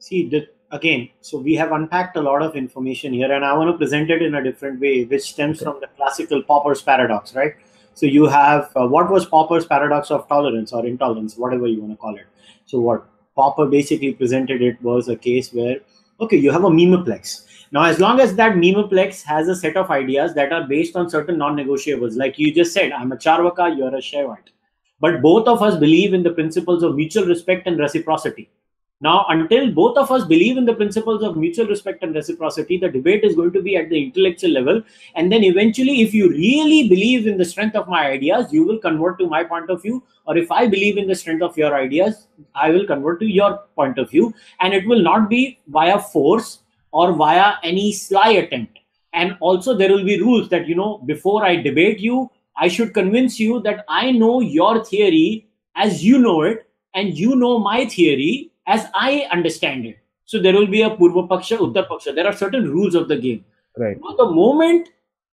See, again, so we have unpacked a lot of information here, and I want to present it in a different way, which stems from the classical Popper's paradox, right? So you have what was Popper's paradox of tolerance or intolerance, whatever you want to call it. So what Popper basically presented it was a case where, okay, you have a memeplex. Now, as long as that memeplex has a set of ideas that are based on certain non-negotiables, like you just said, I'm a Charvaka, you're a Shaivite. But both of us believe in the principles of mutual respect and reciprocity. Now, until both of us believe in the principles of mutual respect and reciprocity, the debate is going to be at the intellectual level. And then eventually, if you really believe in the strength of my ideas, you will convert to my point of view. Or if I believe in the strength of your ideas, I will convert to your point of view. And it will not be via force or via any sly attempt. And also there will be rules that, before I debate you, I should convince you that I know your theory as you know it, and you know my theory as I understand it. So there will be a Purva Paksha, Uttar Paksha. There are certain rules of the game. Right. Now, the moment,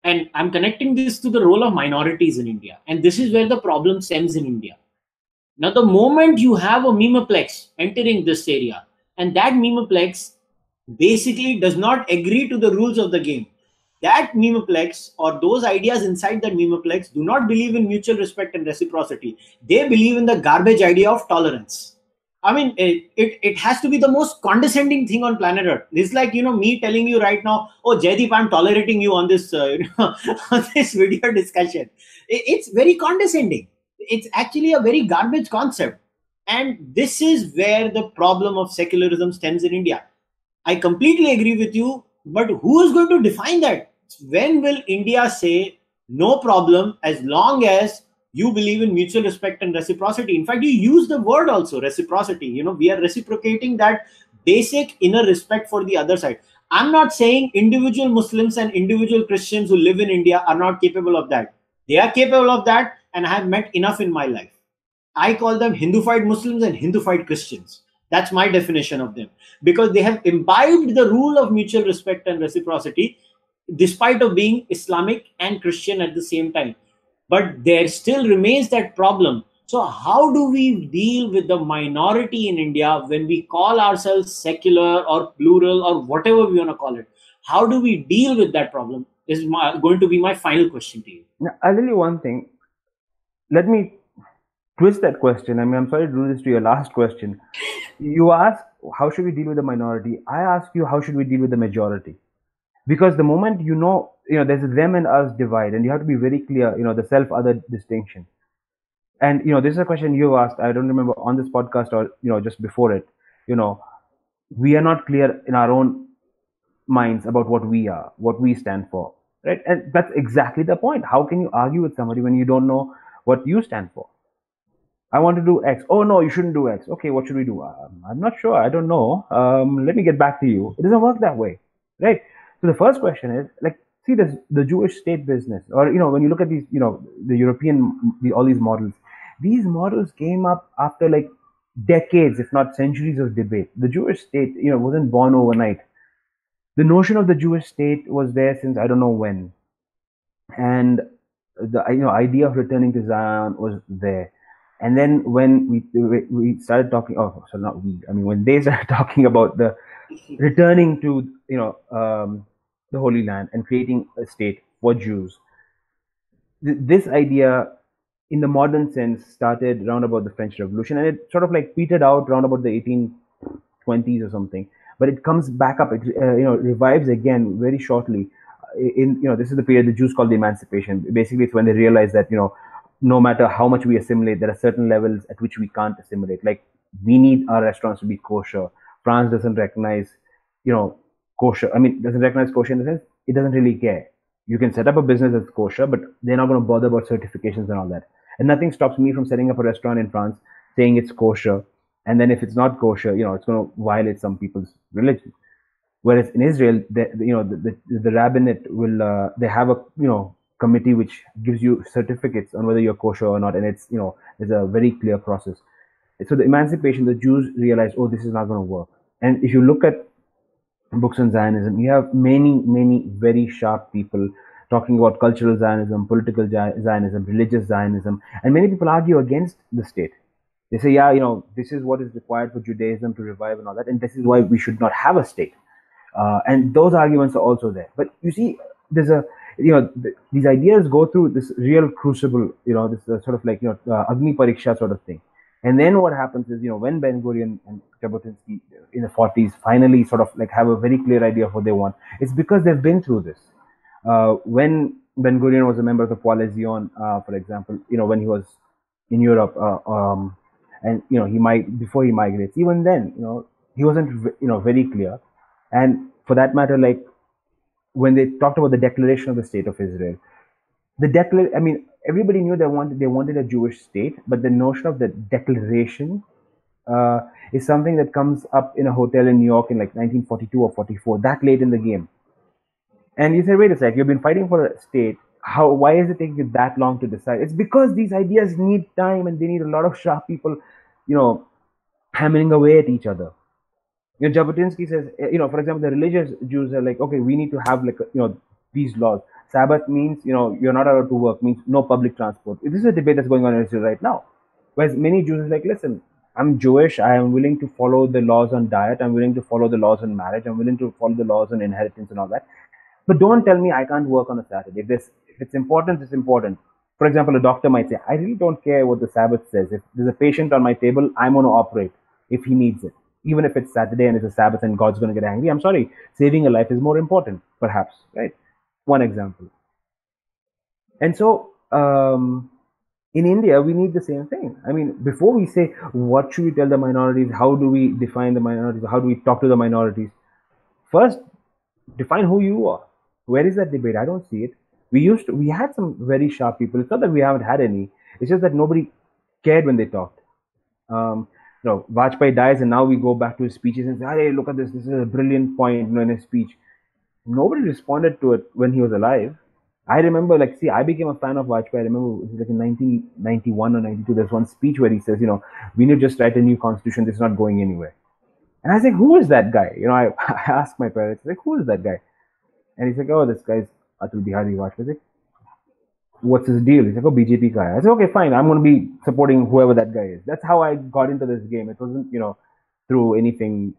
and I'm connecting this to the role of minorities in India, and this is where the problem stems in India. Now, the moment you have a memeplex entering this area, and that memeplex basically does not agree to the rules of the game, that memeplex or those ideas inside that memeplex do not believe in mutual respect and reciprocity. They believe in the garbage idea of tolerance. I mean, it has to be the most condescending thing on planet Earth. It's like, me telling you right now, oh, Jaideep, I'm tolerating you on this, on this video discussion. It's very condescending. It's actually a very garbage concept. And this is where the problem of secularism stems in India. I completely agree with you, but who is going to define that? When will India say, no problem, as long as you believe in mutual respect and reciprocity? In fact, you use the word also, reciprocity. We are reciprocating that basic inner respect for the other side. I'm not saying individual Muslims and individual Christians who live in India are not capable of that. They are capable of that, and I have met enough in my life. I call them Hindufied Muslims and Hindufied Christians. That's my definition of them, because they have imbibed the rule of mutual respect and reciprocity, despite of being Islamic and Christian at the same time. But there still remains that problem. So how do we deal with the minority in India when we call ourselves secular or plural or whatever we want to call it? How do we deal with that problem is going to be my final question to you. Now, I'll tell you one thing. Let me twist that question. I mean, I'm sorry to do this to your last question. You ask, how should we deal with the minority? I ask you, how should we deal with the majority? Because the moment there's a them and us divide, and you have to be very clear, the self-other distinction. And, this is a question you asked, I don't remember on this podcast or, just before it, we are not clear in our own minds about what we are, what we stand for, right? And that's exactly the point. How can you argue with somebody when you don't know what you stand for? I want to do X. Oh, no, you shouldn't do X. Okay, what should we do? I'm not sure. I don't know. Let me get back to you. It doesn't work that way, right? So the first question is, see this, the Jewish state business, or, when you look at these, the European, all these models came up after decades, if not centuries of debate. The Jewish state, wasn't born overnight. The notion of the Jewish state was there since I don't know when. And the idea of returning to Zion was there. And then when we started talking, when they started talking about the returning to the Holy Land and creating a state for Jews, this idea, in the modern sense, started around about the French Revolution, and it sort of petered out around about the 1820s or something. But it comes back up. It revives again very shortly. This is the period the Jews call the Emancipation. Basically, it's when they realize that no matter how much we assimilate, there are certain levels at which we can't assimilate. Like, we need our restaurants to be kosher. France doesn't recognize, kosher. I mean, doesn't recognize kosher in the sense it doesn't really care. You can set up a business that's kosher, but they're not going to bother about certifications and all that. And nothing stops me from setting up a restaurant in France saying it's kosher, and then if it's not kosher, it's going to violate some people's religion. Whereas in Israel, the rabbinate will they have a committee which gives you certificates on whether you're kosher or not, and it's there's a very clear process. So the emancipation, the Jews realized, oh, this is not going to work. And if you look at books on Zionism, you have many very sharp people talking about cultural Zionism, political Zionism, religious Zionism, and many people argue against the state. They say, yeah, this is what is required for Judaism to revive and all that, and this is why we should not have a state. And those arguments are also there. But you see, there's a these ideas go through this real crucible, this sort of like Agni Pariksha sort of thing. And then what happens is, when Ben Gurion and Jabotinsky in the 40s finally sort of like have a very clear idea of what they want, it's because they've been through this. When Ben Gurion was a member of the Poale Zion, for example, when he was in Europe, and before he migrates, even then, he wasn't very clear. And for that matter, like when they talked about the declaration of the State of Israel, everybody knew they wanted a Jewish state, but the notion of the declaration is something that comes up in a hotel in New York in like 1942 or 44, that late in the game. And you say, wait a sec, you've been fighting for a state. Why is it taking you that long to decide? It's because these ideas need time, and they need a lot of sharp people, hammering away at each other. Jabotinsky says, for example, the religious Jews are like, okay, we need to have like, these laws. Sabbath means, you're not allowed to work, means no public transport. This is a debate that's going on in Israel right now. Whereas many Jews are like, listen, I'm Jewish. I am willing to follow the laws on diet. I'm willing to follow the laws on marriage. I'm willing to follow the laws on inheritance and all that. But don't tell me I can't work on a Saturday. If it's important, it's important. For example, a doctor might say, I really don't care what the Sabbath says. If there's a patient on my table, I'm going to operate if he needs it. Even if it's Saturday and it's a Sabbath and God's going to get angry, I'm sorry, saving a life is more important, perhaps, right? One example. And so in India, we need the same thing. I mean, before we say, what should we tell the minorities? How do we define the minorities? How do we talk to the minorities? First, define who you are. Where is that debate? I don't see it. We had some very sharp people. It's not that we haven't had any. It's just that nobody cared when they talked. Vajpayee dies, and now we go back to his speeches and say, hey, look at this. This is a brilliant point in his speech. Nobody responded to it when he was alive. I remember, I became a fan of Vajpayee. I remember it was like in 1991 or 92, there's one speech where he says, we need to just write a new constitution. This is not going anywhere. And I was like, who is that guy? I asked my parents, like, who is that guy? And he's like, oh, this guy's Atal Bihari Vajpayee. Like, what's his deal? He's like, oh, BJP guy. I said, okay, fine. I'm going to be supporting whoever that guy is. That's how I got into this game. It wasn't, through anything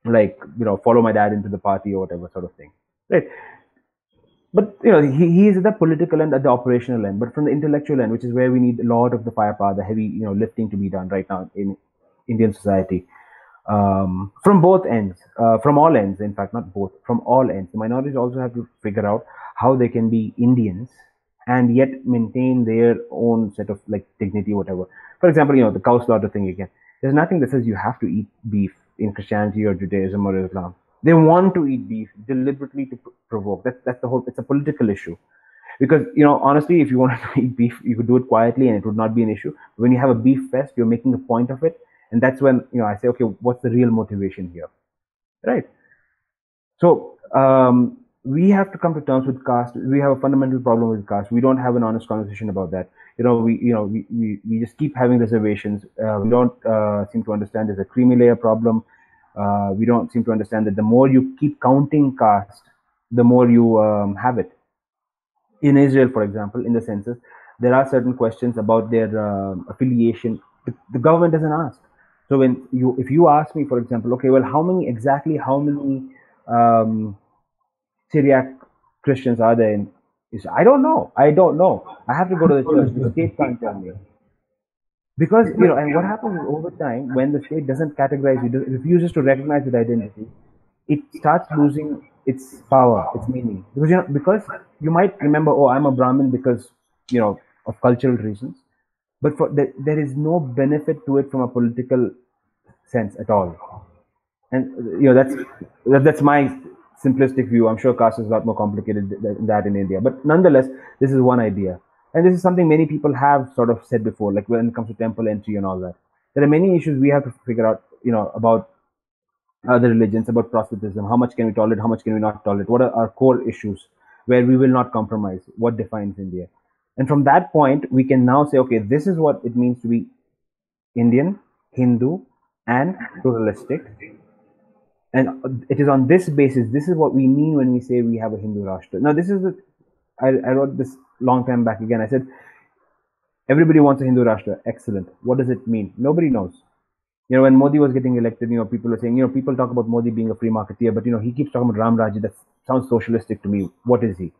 like, follow my dad into the party or whatever sort of thing. Right. But, he is at the political end, at the operational end. But from the intellectual end, which is where we need a lot of the firepower, the heavy, lifting to be done right now in Indian society. From both ends, from all ends, in fact, not both, from all ends. The minorities also have to figure out how they can be Indians and yet maintain their own set of dignity, whatever. For example, the cow slaughter thing again. There's nothing that says you have to eat beef in Christianity or Judaism or Islam. They want to eat beef deliberately to provoke. That's the whole. It's a political issue. Because, honestly, if you wanted to eat beef, you could do it quietly and it would not be an issue. But when you have a beef fest, you're making a point of it. And that's when, I say, okay, what's the real motivation here? Right? So, we have to come to terms with caste. We have a fundamental problem with caste. We don't have an honest conversation about that. We just keep having reservations. We don't seem to understand there's a creamy layer problem. We don't seem to understand that the more you keep counting caste, the more you have it. In Israel, for example, in the census, there are certain questions about their affiliation. The government doesn't ask. So if you ask me, for example, okay, well, how many Syriac Christians are there in Israel? I don't know. I have to go to the church. The state can't tell me. Because, and what happens is over time, when the state doesn't categorize you, refuses to recognize your identity, it starts losing its power, its meaning. Because you might remember, oh, I'm a Brahmin because, of cultural reasons. But there is no benefit to it from a political sense at all. And that's my simplistic view. I'm sure caste is a lot more complicated than that in India, but nonetheless, this is one idea, and this is something many people have sort of said before, like when it comes to temple entry and all that. There are many issues we have to figure out, about other religions, about proselytism. How much can we tolerate? How much can we not tolerate? What are our core issues where we will not compromise? What defines India? And from that point, we can now say, okay, this is what it means to be Indian, Hindu, and pluralistic. And it is on this basis, this is what we mean when we say we have a Hindu Rashtra. Now, I wrote this long time back again. I said, everybody wants a Hindu Rashtra. Excellent. What does it mean? Nobody knows. When Modi was getting elected, people were saying, people talk about Modi being a free marketeer, but, he keeps talking about Ram Rajya. That sounds socialistic to me. What is he?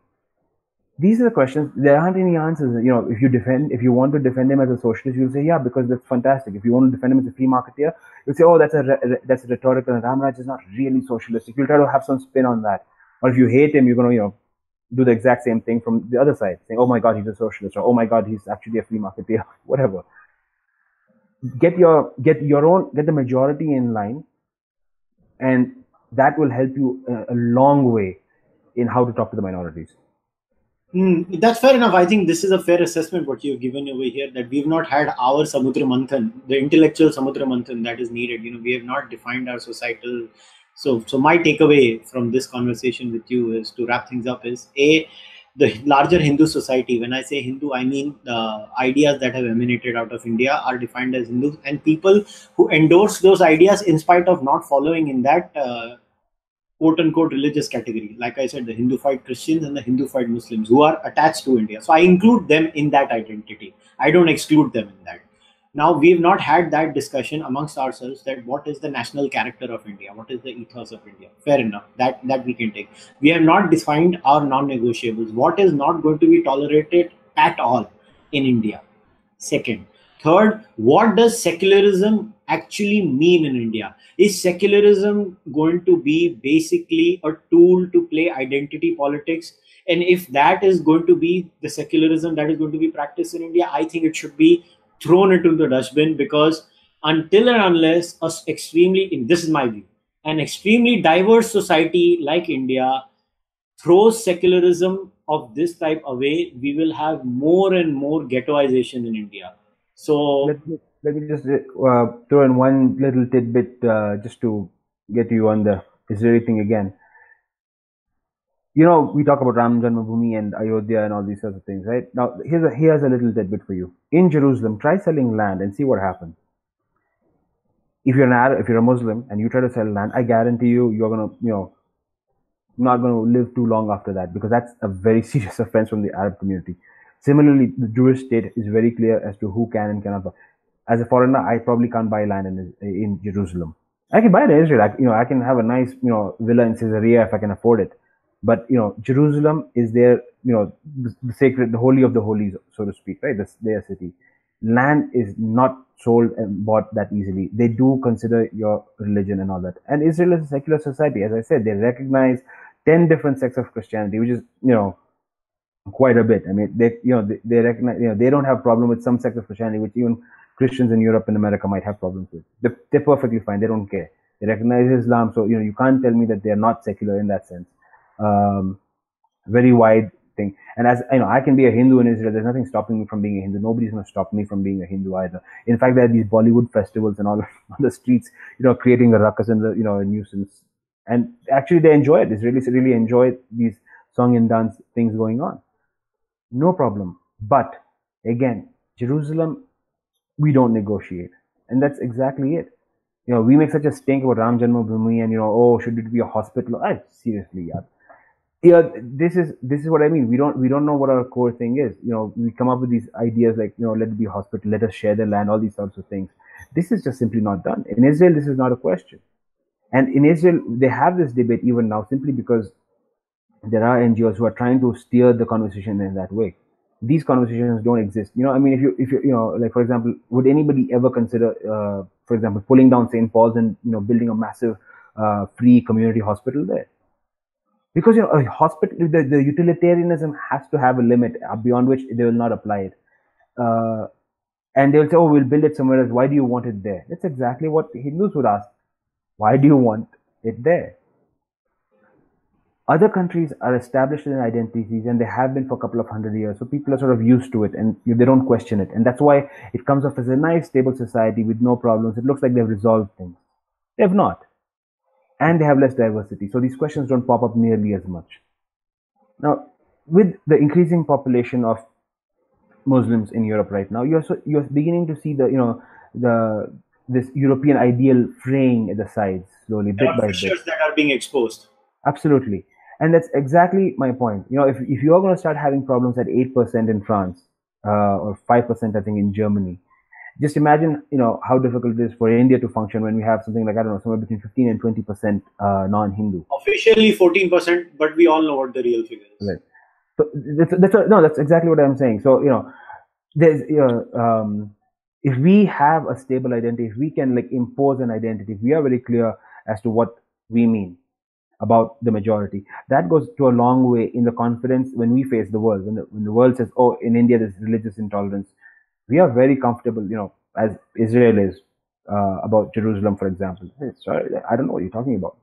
These are the questions. There aren't any answers. If you want to defend him as a socialist, you'll say, yeah, because that's fantastic. If you want to defend him as a free marketeer, you'll say, oh, that's rhetorical, and Ramraj is not really socialistic. You'll try to have some spin on that. Or if you hate him, you're going to, do the exact same thing from the other side, saying, oh my God, he's a socialist, or oh my God, he's actually a free marketeer, whatever. Get the majority in line, and that will help you a long way in how to talk to the minorities. That's fair enough. I think this is a fair assessment what you've given over here, that we've not had our Samudra Manthan, the intellectual Samudra Manthan that is needed. We have not defined our societal. So my takeaway from this conversation with you is, to wrap things up, is the larger Hindu society. When I say Hindu, I mean the ideas that have emanated out of India are defined as Hindus, and people who endorse those ideas in spite of not following in that quote unquote religious category. Like I said, the Hindufied Christians and the Hindufied Muslims who are attached to India. So I include them in that identity. I don't exclude them in that. Now, we've not had that discussion amongst ourselves, that what is the national character of India, what is the ethos of India. Fair enough, that we can take. We have not defined our non-negotiables. What is not going to be tolerated at all in India? Second. Third, what does secularism actually mean in India? Is secularism going to be basically a tool to play identity politics? And if that is going to be the secularism that is going to be practiced in India, I think it should be thrown into the dustbin, because until and unless this is my view, an extremely diverse society like India throws secularism of this type away, we will have more and more ghettoization in India. So let me just throw in one little tidbit just to get you on the Israeli thing again. We talk about Ram Janmabhoomi and Ayodhya and all these sorts of things, right? Now, here's a little tidbit for you. In Jerusalem, try selling land and see what happens. If you're an Arab, if you're a Muslim and you try to sell land, I guarantee you're gonna, not going to live too long after that, because that's a very serious offense from the Arab community. Similarly, the Jewish state is very clear as to who can and cannot buy. As a foreigner, I probably can't buy land in Jerusalem. I can buy it in Israel. I can have a nice, villa in Caesarea if I can afford it. But Jerusalem is their, the sacred, the holy of the holies, so to speak, right? Their city. Land is not sold and bought that easily. They do consider your religion and all that. And Israel is a secular society. As I said, they recognize 10 different sects of Christianity, which is, quite a bit. I mean, they recognize, they don't have problem with some sects of Christianity, which even Christians in Europe and America might have problems with. They're perfectly fine. They don't care. They recognize Islam. So, you can't tell me that they're not secular in that sense. Very wide thing. And as I can be a Hindu in Israel. There's nothing stopping me from being a Hindu. Nobody's going to stop me from being a Hindu either. In fact, there are these Bollywood festivals and all on the streets, creating a ruckus and a nuisance. And actually, they enjoy it. Israelis really enjoy these song and dance things going on. No problem. But again, Jerusalem, we don't negotiate, and that's exactly it. We make such a stink about Ram Janmabhoomi and oh, should it be a hospital? Seriously, yeah. This is what I mean. We don't know what our core thing is. We come up with these ideas like let it be a hospital, let us share the land, all these sorts of things. This is just simply not done. In Israel, this is not a question. And in Israel, they have this debate even now simply because there are NGOs who are trying to steer the conversation in that way. These conversations don't exist. I mean, if you like, for example, would anybody ever consider, for example, pulling down St. Paul's and building a massive free community hospital there? Because a hospital, the utilitarianism has to have a limit beyond which they will not apply it. And they will say, oh, we'll build it somewhere else. Why do you want it there? That's exactly what Hindus would ask. Why do you want it there? Other countries are established in identities and they have been for a couple of 100 years. So people are sort of used to it and they don't question it. And that's why it comes off as a nice, stable society with no problems. It looks like they've resolved things. They have not. And they have less diversity. So these questions don't pop up nearly as much. Now, with the increasing population of Muslims in Europe right now, you're beginning to see this European ideal fraying at the sides slowly, There bit are by bit. fissures that are being exposed. Absolutely. And that's exactly my point. If you're going to start having problems at 8% in France, or 5%, I think, in Germany, just imagine, how difficult it is for India to function when we have something like, I don't know, somewhere between 15 and 20% non-Hindu. Officially 14%, but we all know what the real figure is. Right. So that's exactly what I'm saying. So, there's, if we have a stable identity, if we can impose an identity, if we are very clear as to what we mean about the majority, that goes to a long way in the confidence when we face the world. When the world says, oh, in India there's religious intolerance, we are very comfortable, as Israel is, about Jerusalem, for example. Hey, sorry, I don't know what you're talking about.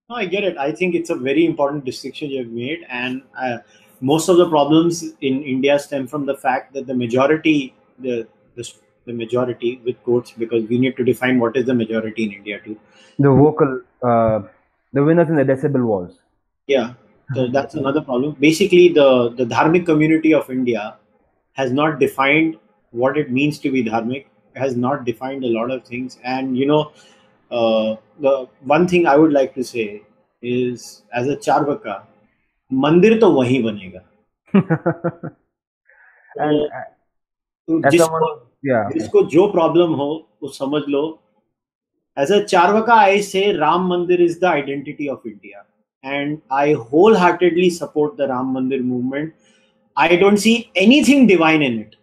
No, I get it. I think it's a very important distinction you've made, and most of the problems in India stem from the fact that the majority, the majority with quotes, because we need to define what is the majority in India too. The vocal, the winners in the decibel wars. Yeah, so that's another problem. Basically, the dharmic community of India has not defined what it means to be dharmic, has not defined a lot of things. And the one thing I would like to say is, as a Charvaka, मंदिर तो वहीं बनेगा. And तो as someone, yeah, जिसको जो problem हो वो समझ लो. As a Charvaka, I say Ram Mandir is the identity of India, and I wholeheartedly support the Ram Mandir movement. I don't see anything divine in it.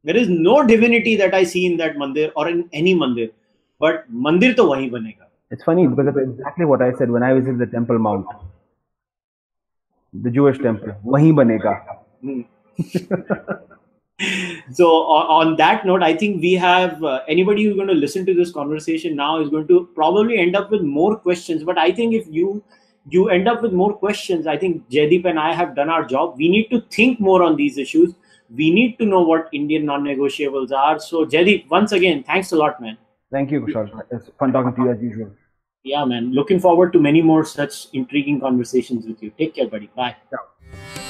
There is no divinity that I see in that mandir or in any mandir, but mandir to wahi banega. It's funny because that's exactly what I said when I visited the Temple Mount, the Jewish temple. Wahi banega. So on that note, I think we have anybody who's going to listen to this conversation now is going to probably end up with more questions. But I think if you end up with more questions, I think Jaideep and I have done our job. We need to think more on these issues. We need to know what Indian non-negotiables are. So Jaideep, once again, thanks a lot, man. Thank you, Kushal. It's fun talking to you as usual. Yeah, man. Looking forward to many more such intriguing conversations with you. Take care, buddy. Bye. Ciao.